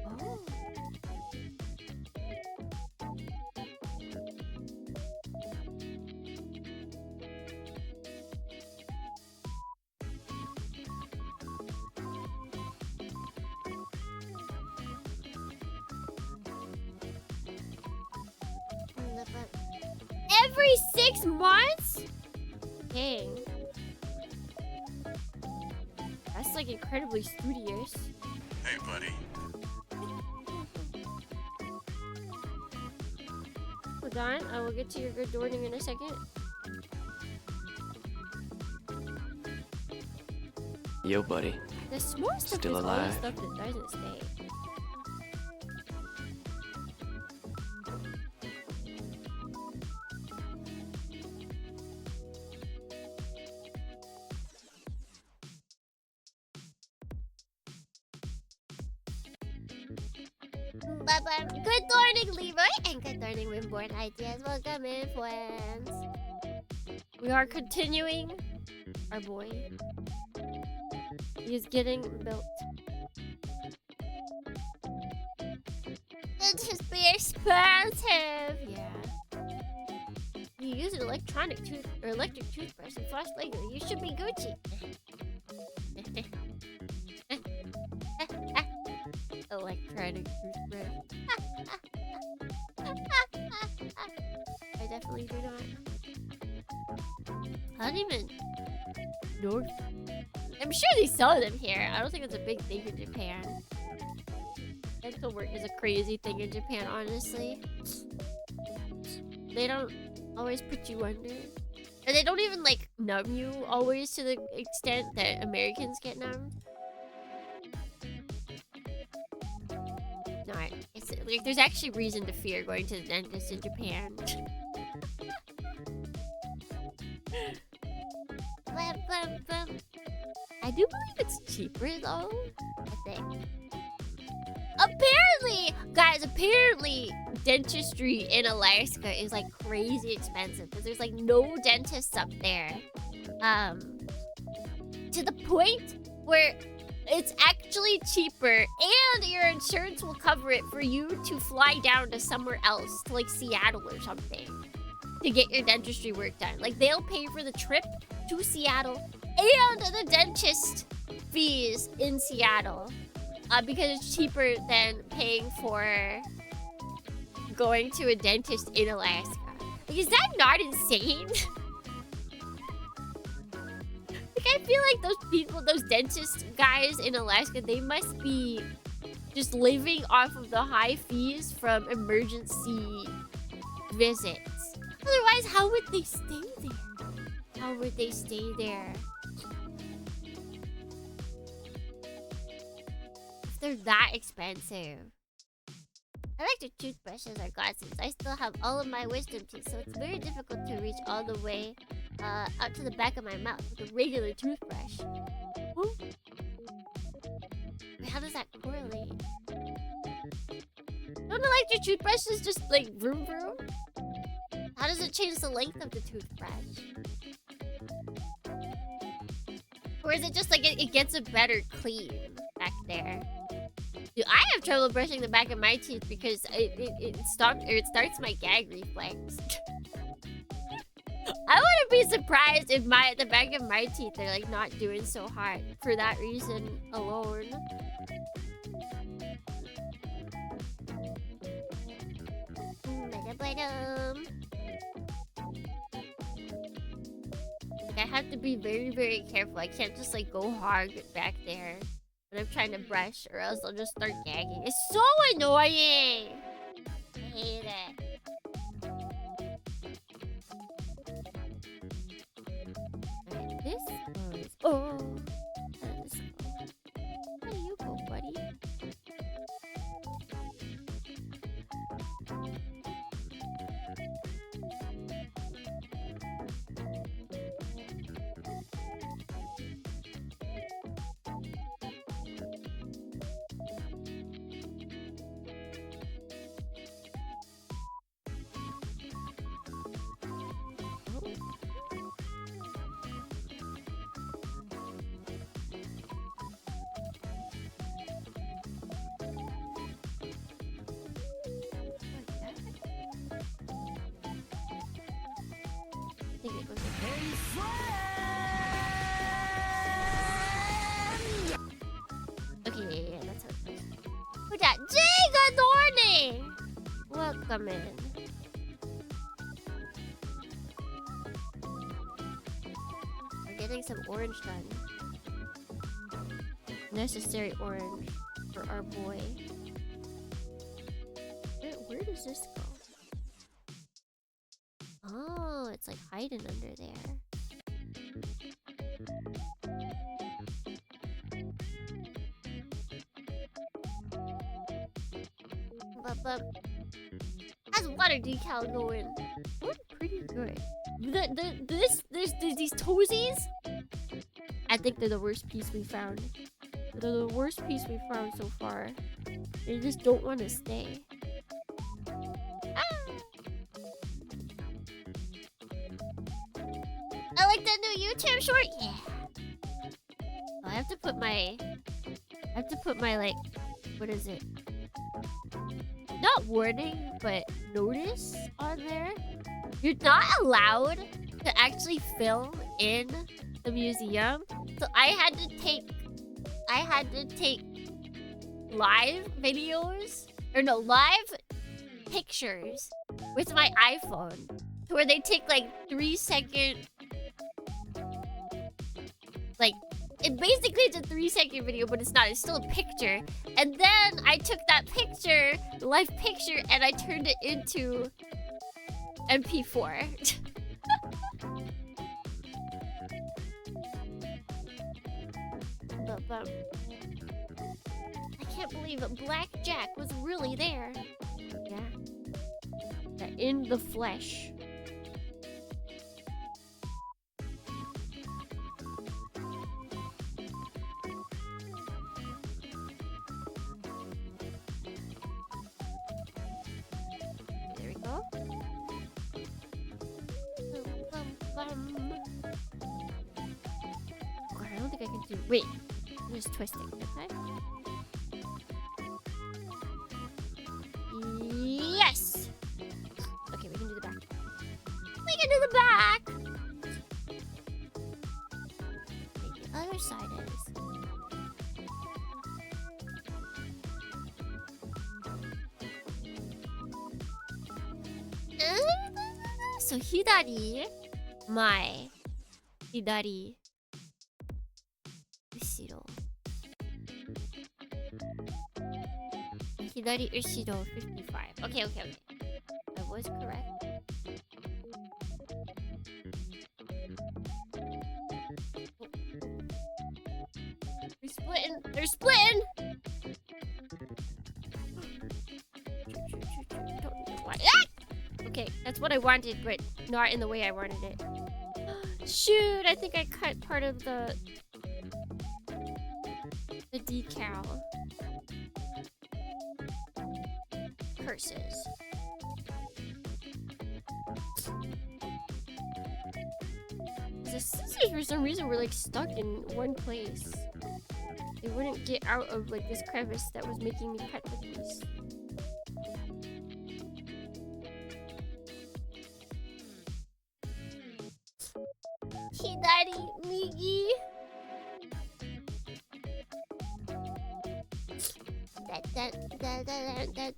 Oh. Every 6 months? Dang. That's like incredibly studious. Hey, buddy. Hold on, I will get to your good morning in a second. Yo, buddy. The small stuff Still is all the alive. stuff that doesn't stay. Bye-bye. Good morning, Leroy, and good morning, Wimborn Ideas. Welcome in, friends. We are continuing our boy. He is getting built. It is be expensive. Yeah. You use an electric toothbrush and floss regularly. You should be Gucci. Electronic toothbrush. I definitely do not. I don't even know. I'm sure they sell them here. I don't think it's a big thing in Japan. Dental work is a crazy thing in Japan, honestly. They don't always put you under. And they don't even like numb you always to the extent that Americans get numbed. No, it's like there's actually reason to fear going to the dentist in Japan. I do believe it's cheaper though. I think. Apparently, dentistry in Alaska is like crazy expensive because there's like no dentists up there. To the point where it's actually cheaper and your insurance will cover it for you to fly down to somewhere else, to like Seattle or something, to get your dentistry work done. Like they'll pay for the trip to Seattle and the dentist fees in Seattle. Because it's cheaper than paying for going to a dentist in Alaska. Like, is that not insane? Like, I feel like those people, those dentist guys in Alaska, they must be just living off of the high fees from emergency visits. Otherwise, how would they stay there? How would they stay there? They're that expensive. Electric toothbrushes are godsends. I still have all of my wisdom teeth, so it's very difficult to reach all the way up to the back of my mouth with a regular toothbrush. Ooh. Wait, how does that correlate? Don't electric toothbrushes just like vroom vroom? How does it change the length of the toothbrush? Or is it just like it gets a better clean back there? Dude, I have trouble brushing the back of my teeth because it starts my gag reflex. I wouldn't be surprised if the back of my teeth are like not doing so hot for that reason alone. Like I have to be very, very careful. I can't just like go hard back there when I'm trying to brush, or else I'll just start gagging. It's so annoying. I hate it. Alright, this goes. Oh, this goes. How do you go, buddy? I think it goes like okay, yeah, that's how it goes. Who's that? Jay, good morning! Welcome in. We're getting some orange done. Necessary orange for our boy. Where does this go? Oh, it's like hiding under there. But how's water decal going? Going pretty good. These toesies, I think they're the worst piece we found. They're the worst piece we found so far. They just don't want to stay. I like that new YouTube short. Yeah. Oh, I have to put my like, what is it? Not warning, but notice on there. You're not allowed to actually film in the museum. So I had to take live videos, or no, live pictures with my iPhone, where they take like 3-second, like, it basically it's a 3-second video, but it's not. It's still a picture. And then I took that picture, the live picture, and I turned it into MP4. I can't believe that Black Jack was really there. Yeah. In the flesh. There we go. God, I don't think I can do. Wait, I'm just twisting. Okay. Yes. Okay, we can do the back. We can do the back. Okay, the other side is. So hidari, my hidari, ushiro. Hidari ushiro 55. Okay. I was correct. They're splitting! Okay, that's what I wanted, but not in the way I wanted it. Shoot, I think I cut part of the decal. The scissors, for some reason, were like stuck in one place. They wouldn't get out of like this crevice that was making me cut the piece. Hidari Migi.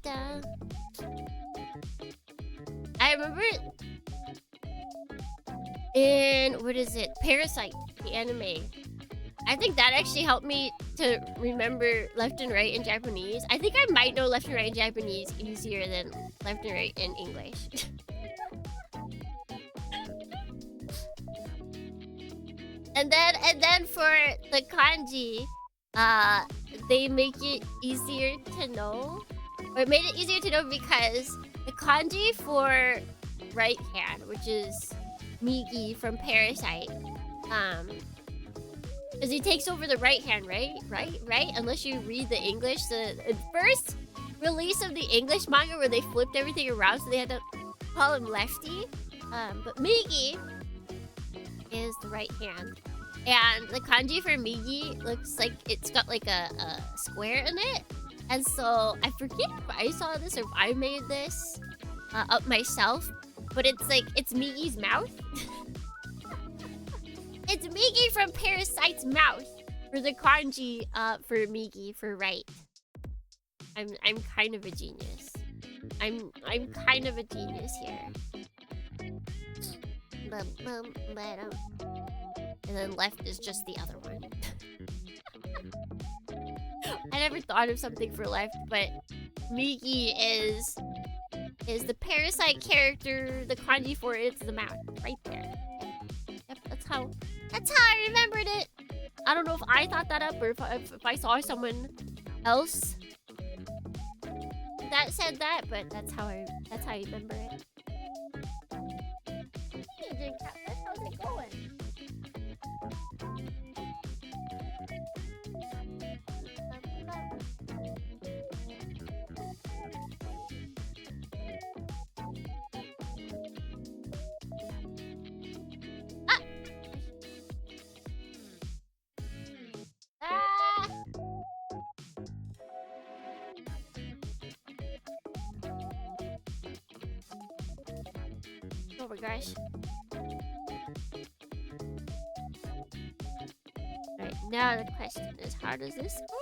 Da. I remember in what is it? Parasite, the anime. I think that actually helped me to remember left and right in Japanese. I think I might know left and right in Japanese easier than left and right in English. and then for the kanji, they make it easier to know. Or it made it easier to know because the kanji for right hand, which is Migi from Parasite, because he takes over the right hand, right? Unless you read the English. The first release of the English manga where they flipped everything around, so they had to call him lefty. But Migi is the right hand. And the kanji for Migi looks like it's got like a square in it. And so I forget if I saw this or if I made this up myself. But it's like, it's Migi's mouth. It's Migi from Parasite's mouth for the kanji for Migi for right. I'm kind of a genius. I'm kind of a genius here. And then left is just the other one. I never thought of something for left, but Migi is the Parasite character. The kanji for it is the mouth, right there. Yep, that's how I remembered it. I don't know if I thought that up or if I saw someone else that said that, but that's how I remember it. Hey, how's it going? Oh my gosh. Alright, now the question is, how does this go?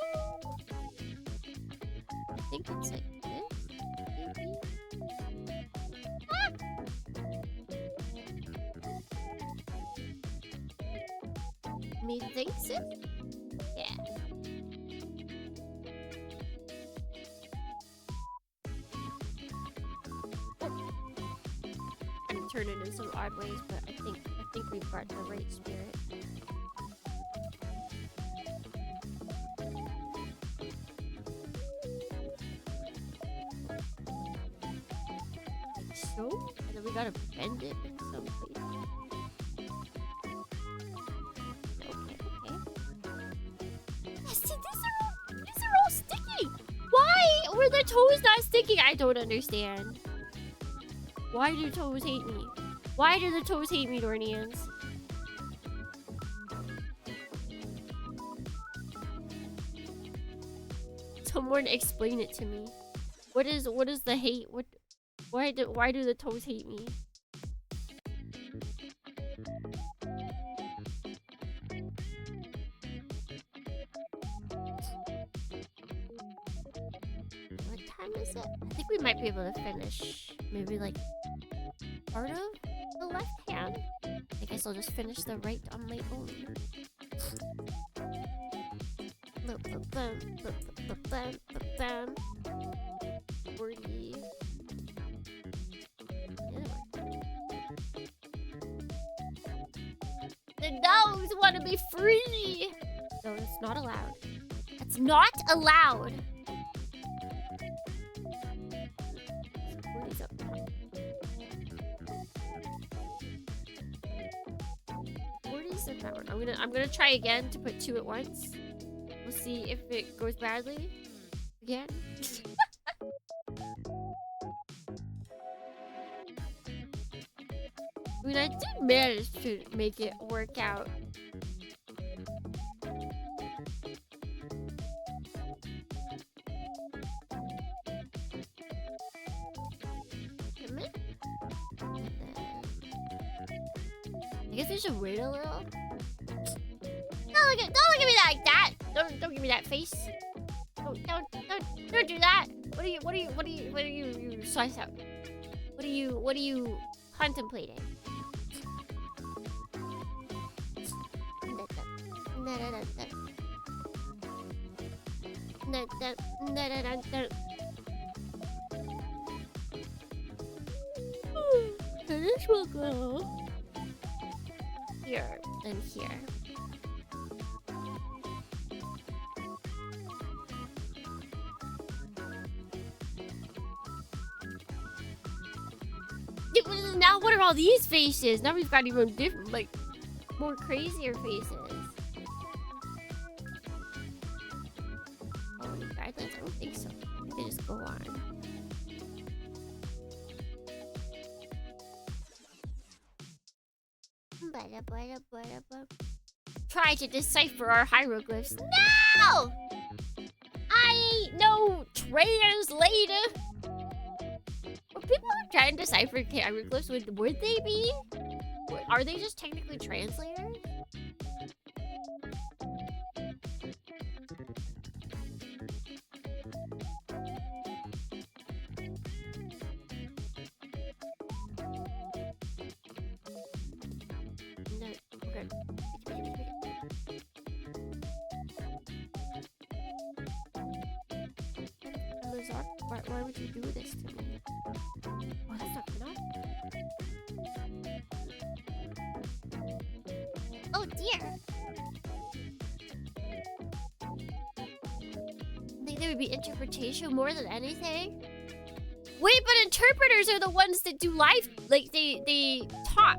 I think it's like this, maybe? Ah! Methinks it? Yeah. Turn it in some odd ways, but I think we've got the right spirit. Like so, and then we gotta bend it in some place. Okay. Yeah, see, these are all sticky. Why were the toes not sticking? I don't understand. Why do toes hate me? Why do the toes hate me, Dornians? Someone explain it to me. What is the hate? Why do the toes hate me? What time is it? I think we might be able to finish maybe like part of the left hand. I guess I'll just finish the right on my own. Wordy. The dogs want to be free. No, it's not allowed. That's not allowed. Wordy's up top. Wordy's in that one. I'm gonna try again to put two at once. We'll see if it goes badly again. I mean, I did manage to make it work out. I guess I should wait a little. Don't look at me like that. Don't give me that face. Don't do that. What are you slice out? What are you contemplating? This will go here and here. Now what are all these faces? Now we've got even different, like, more crazier faces. Oh, any guidelines? I don't think so. I think they just go on. Try to decipher our hieroglyphs. No! I ain't no translator. Were people trying to decipher hieroglyphs? Would they be? Are they just technically translators? No, okay. Lizard, why would you do this to me? Oh, that's not good enough. Oh dear. I think there would be interpretation more than anything. Wait, but interpreters are the ones that do live, like they talk.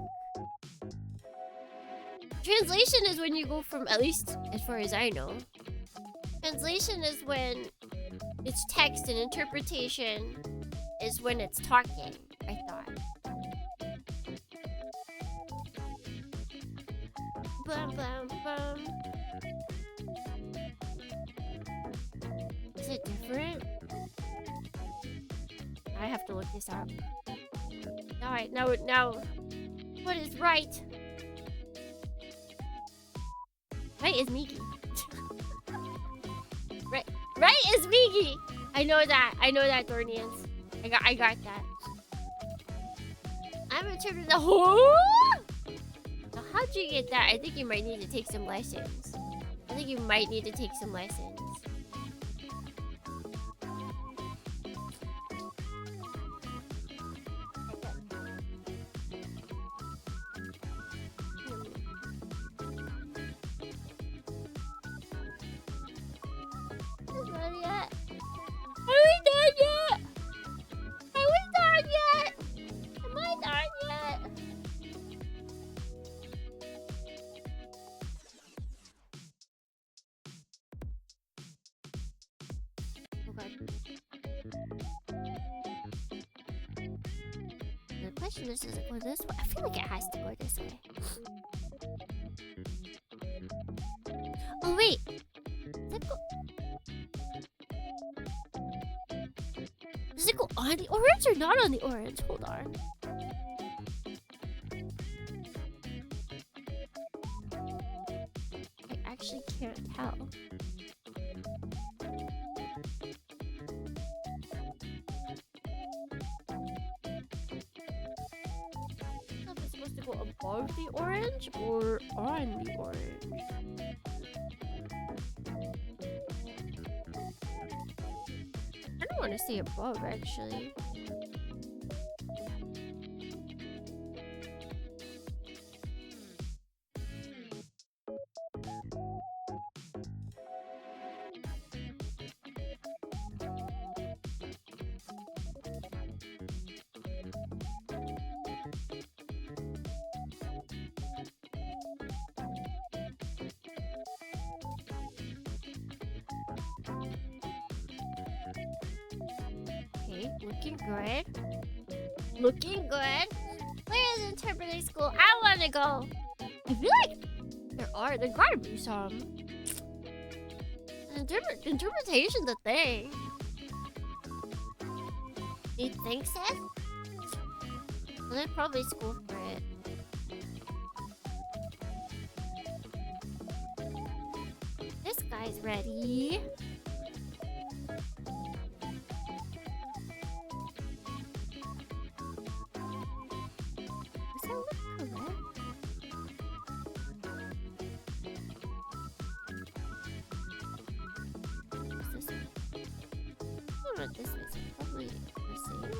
Translation is when you go from, at least as far as I know. Translation is when it's text, and interpretation is when it's talking, I thought. Bum, bum, bum. Is it different? I have to look this up. Alright, now, what is right? Right is Miki. Right is Miki! I know that, Dornians. I got that. I'm interpreting the whole. Now, how'd you get that? I think you might need to take some lessons. Does it go this way? I feel like it has to go this way. Oh wait! Does it go on the orange or not on the orange? Hold on. I actually can't tell. Above the orange or on the orange? I don't want to say above, actually. Looking good. Where is interpreting school? I want to go. I feel like there gotta be some. Interpretation's a thing. You think so? Well, there's probably school for it. This guy's ready. Does that look correct? What's this one? I don't know what this is. Probably the same.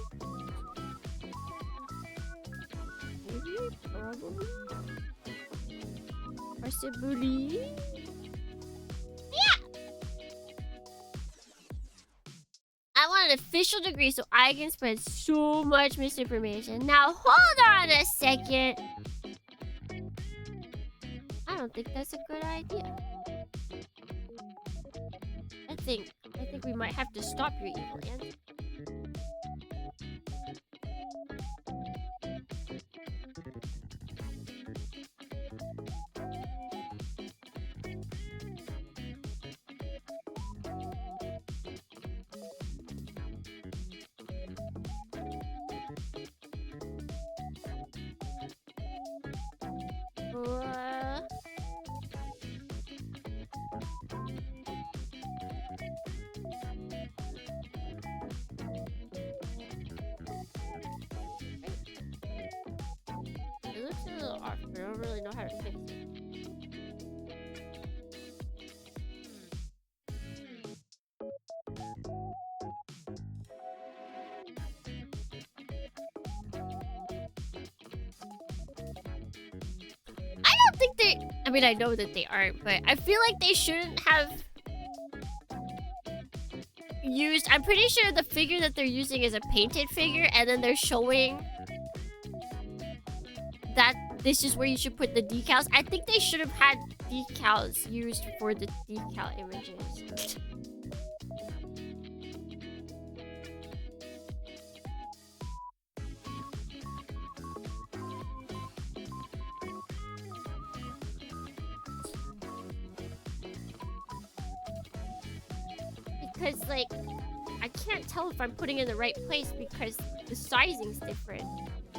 Maybe? Probably? Possibly? I want an official degree so I can spread so much misinformation. Now, hold on a second. I don't think that's a good idea. I think we might have to stop your evil aunt. It looks a little off, but I don't really know how to fix it. I don't think they... I mean, I know that they aren't, but I feel like they shouldn't have used... I'm pretty sure the figure that they're using is a painted figure, and then they're showing that this is where you should put the decals. I think they should have had decals used for the decal images. Because, like, I can't tell if I'm putting it in the right place because the sizing's different. I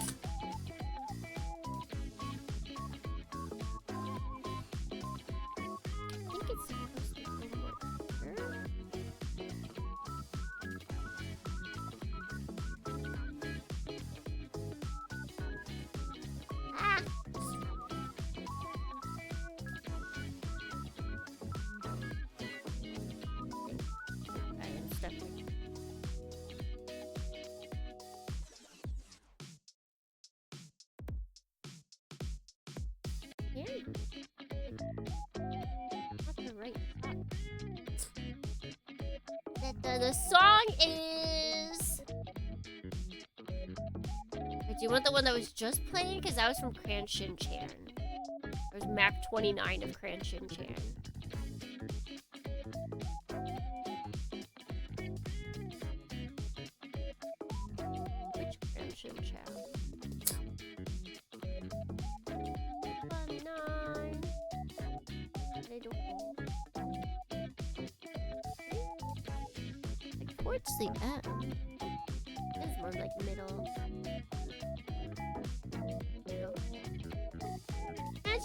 think it's supposed to be more here. Ah! I am stepping. Here. Not the right spot. The song is... Wait, do you want the one that was just playing? Because that was from Cran Shin Chan. It was map 29 of Cran Shin Chan. Which Cran Shin Chan? 29. I don't know. Like towards the end. It's more like middle.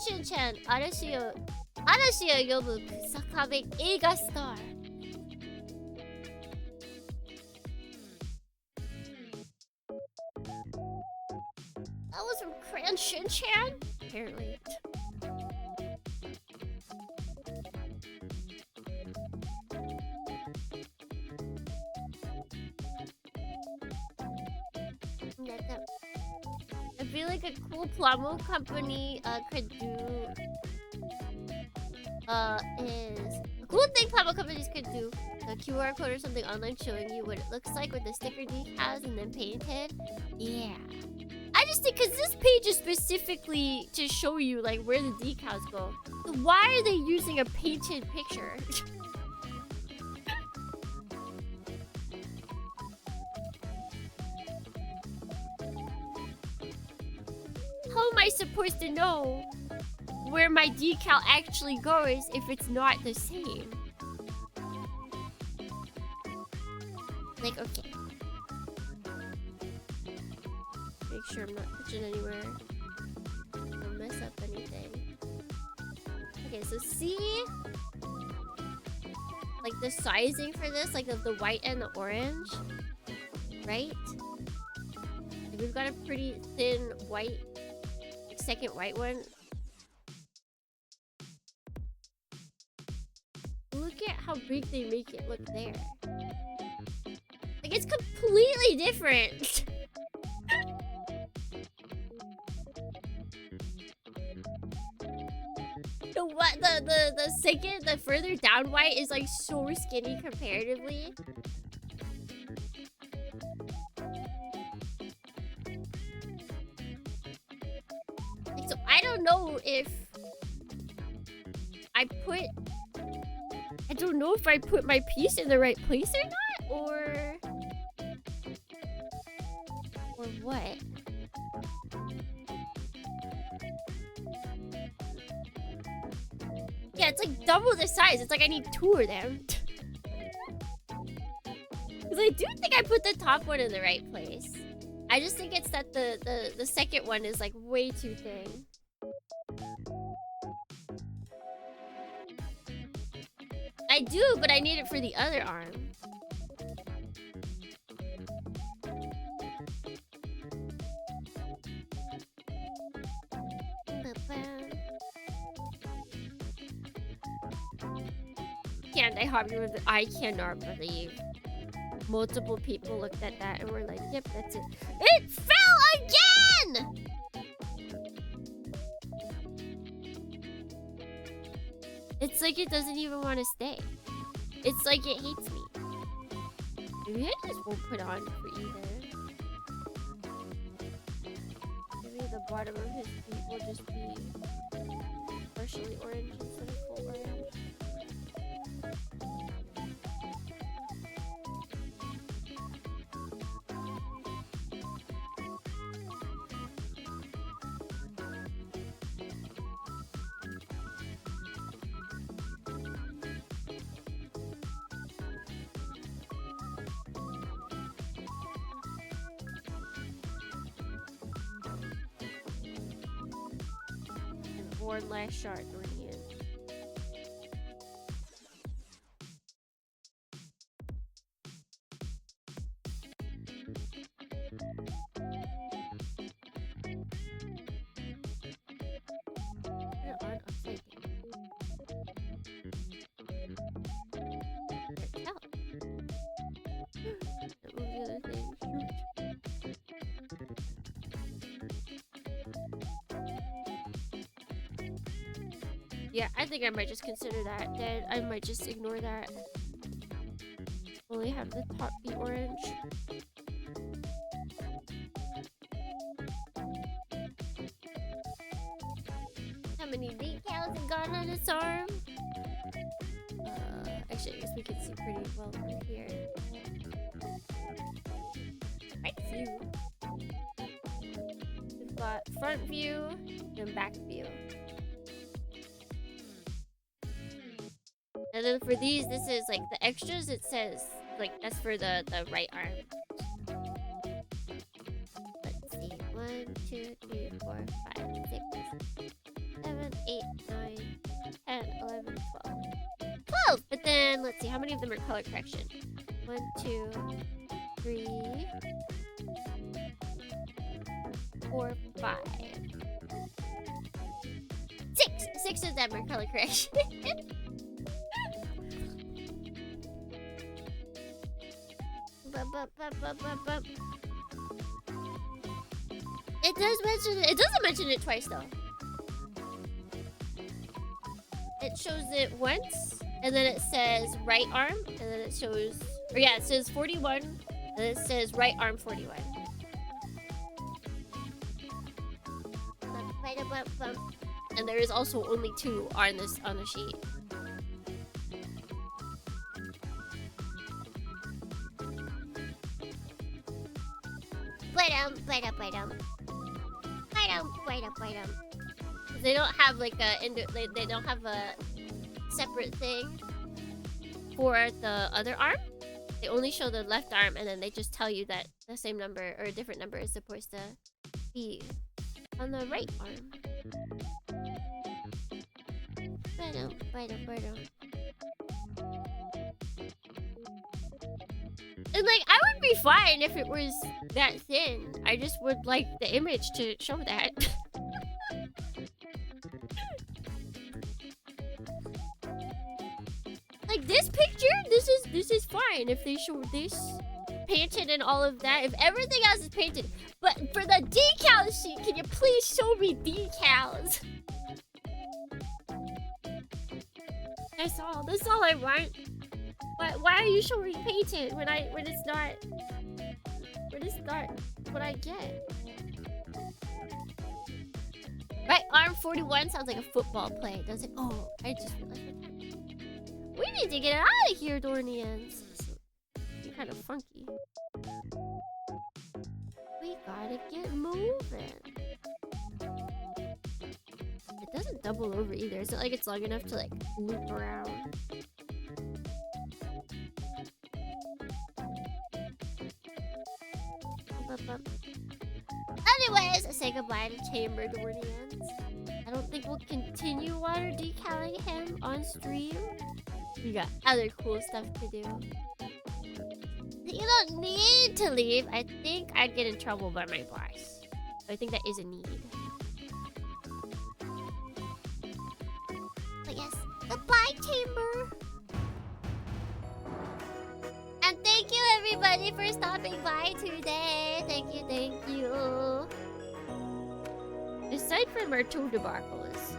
Shin-chan, Arashiを呼ぶ草壁映画スター. That was from Cran Shin-chan? Apparently. I feel like a cool Plamo company could do is a cool thing Plamo companies could do a QR code or something online showing you what it looks like with the sticker decals and then painted. Yeah. I just think because this page is specifically to show you like where the decals go. So why are they using a painted picture? am I supposed to know where my decal actually goes if it's not the same? Like, okay. Make sure I'm not touching anywhere. Don't mess up anything. Okay, so see? Like the sizing for this, like of the white and the orange, right? Like we've got a pretty thin white, like second white one. Look at how big they make it look there. Like it's completely different. The further down white is like so skinny comparatively. Like, so I don't know if I don't know if I put my piece in the right place or not, or what. Yeah, it's like double the size. It's like I need 2 of them. Because I do think I put the top one in the right place. I just think it's that the second one is like way too thin. I do, but I need it for the other arm. I cannot believe multiple people looked at that and were like, yep, that's it. It fell again! It's like it doesn't even want to stay. It's like it hates me. Maybe I just won't put on for either. Maybe the bottom of his feet will just be partially orange instead of full orange. One last shot going in. Yeah, I think I might just consider that dead. I might just ignore that. Only have the top be orange. How many decals have gone on this arm? Actually, I guess we can see pretty well from here. Right view. We've got front view and back view. And then for these, this is like the extras. It says like that's for the right arm. Let's see, 1, 2, 3, 4, 5, 6, 7, 8, 9, 10, 11, 12. 12! But then let's see, how many of them are color correction? 1, 2, 3, 4, 5. 6! 6 of them are color correction. It does mention it. It doesn't mention it twice though. It shows it once, and then it says right arm, and then it shows, or yeah, it says 41, and then it says right arm 41. And there is also only 2 on the sheet. They don't have like they don't have a separate thing for the other arm. They only show the left arm, and then they just tell you that the same number or a different number is supposed to be on the right arm. And like, I would be fine if it was that thin. I just would like the image to show that. Like this picture, this is fine if they show this painted and all of that. If everything else is painted, but for the decal sheet, can you please show me decals? That's all I want. Why are you showing painted when it's not what I get? Right arm 41 sounds like a football play, does it? Oh, I just realized what happened. We need to get out of here, Dornians. It's kind of funky. We gotta get moving. It doesn't double over either. It's not like it's long enough to like loop around. Anyways, say goodbye to Chamber Dornians. I don't think we'll continue water decaling him on stream. We got other cool stuff to do. You don't need to leave. I think I'd get in trouble by my boss. So I think that is a need. But yes, goodbye, Chamber. And thank you, everybody, for stopping by today. Thank you, thank you. Aside from our two debacles,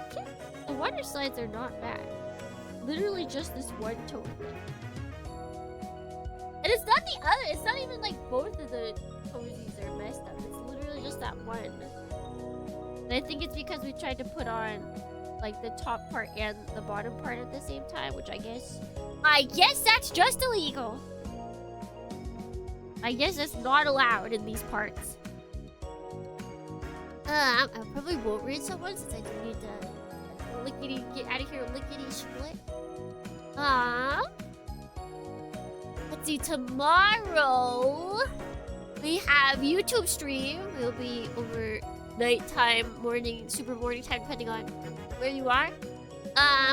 okay, the water slides are not bad. Literally just this one toe thing. And it's not the other. It's not even like both of the toesies are messed up. It's literally just that one. And I think it's because we tried to put on like the top part and the bottom part at the same time, which I guess that's just illegal. I guess it's not allowed in these parts. I probably won't read someone since I do need to get out of here lickety split. Let's see, tomorrow we have YouTube stream. It'll be over nighttime, morning, super morning time, depending on where you are.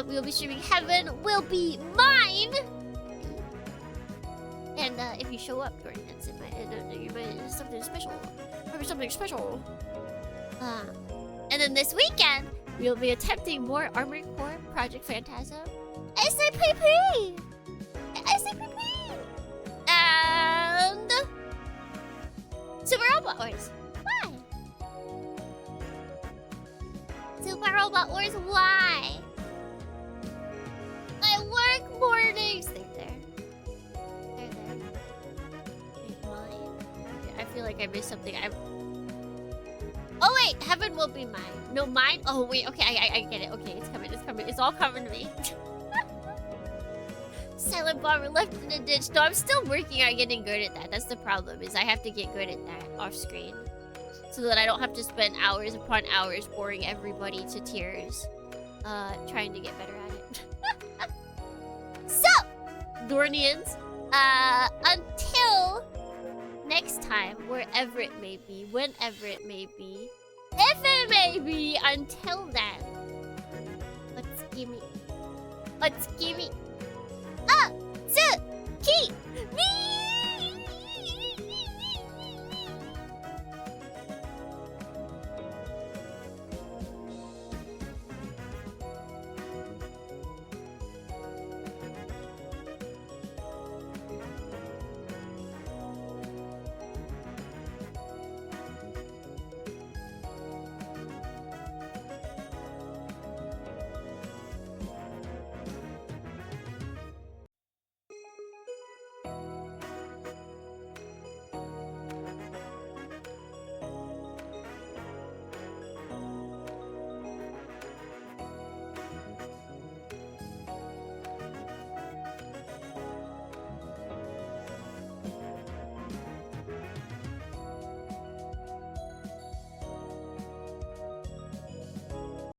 We'll be streaming Heaven Will Be Mine. And if you show up, Dornians, you might something special. Maybe something special. And then this weekend, we'll be attempting more Armored Core Project Phantasm. SCPP! SCPP! And Super Robot Wars. Why? Super Robot Wars, why? I work mornings. They're there. Wait, mine? I feel like I missed something. Oh wait, Heaven Will Be Mine. No, mine? Oh wait, okay, I get it. Okay, it's coming. It's all coming to me. Silent Bomber left in the ditch. No, I'm still working on getting good at that. That's the problem, is I have to get good at that off screen. So that I don't have to spend hours upon hours boring everybody to tears. Trying to get better at it. So, Dornians, until next time, wherever it may be, whenever it may be, if it may be, until then, let's give me,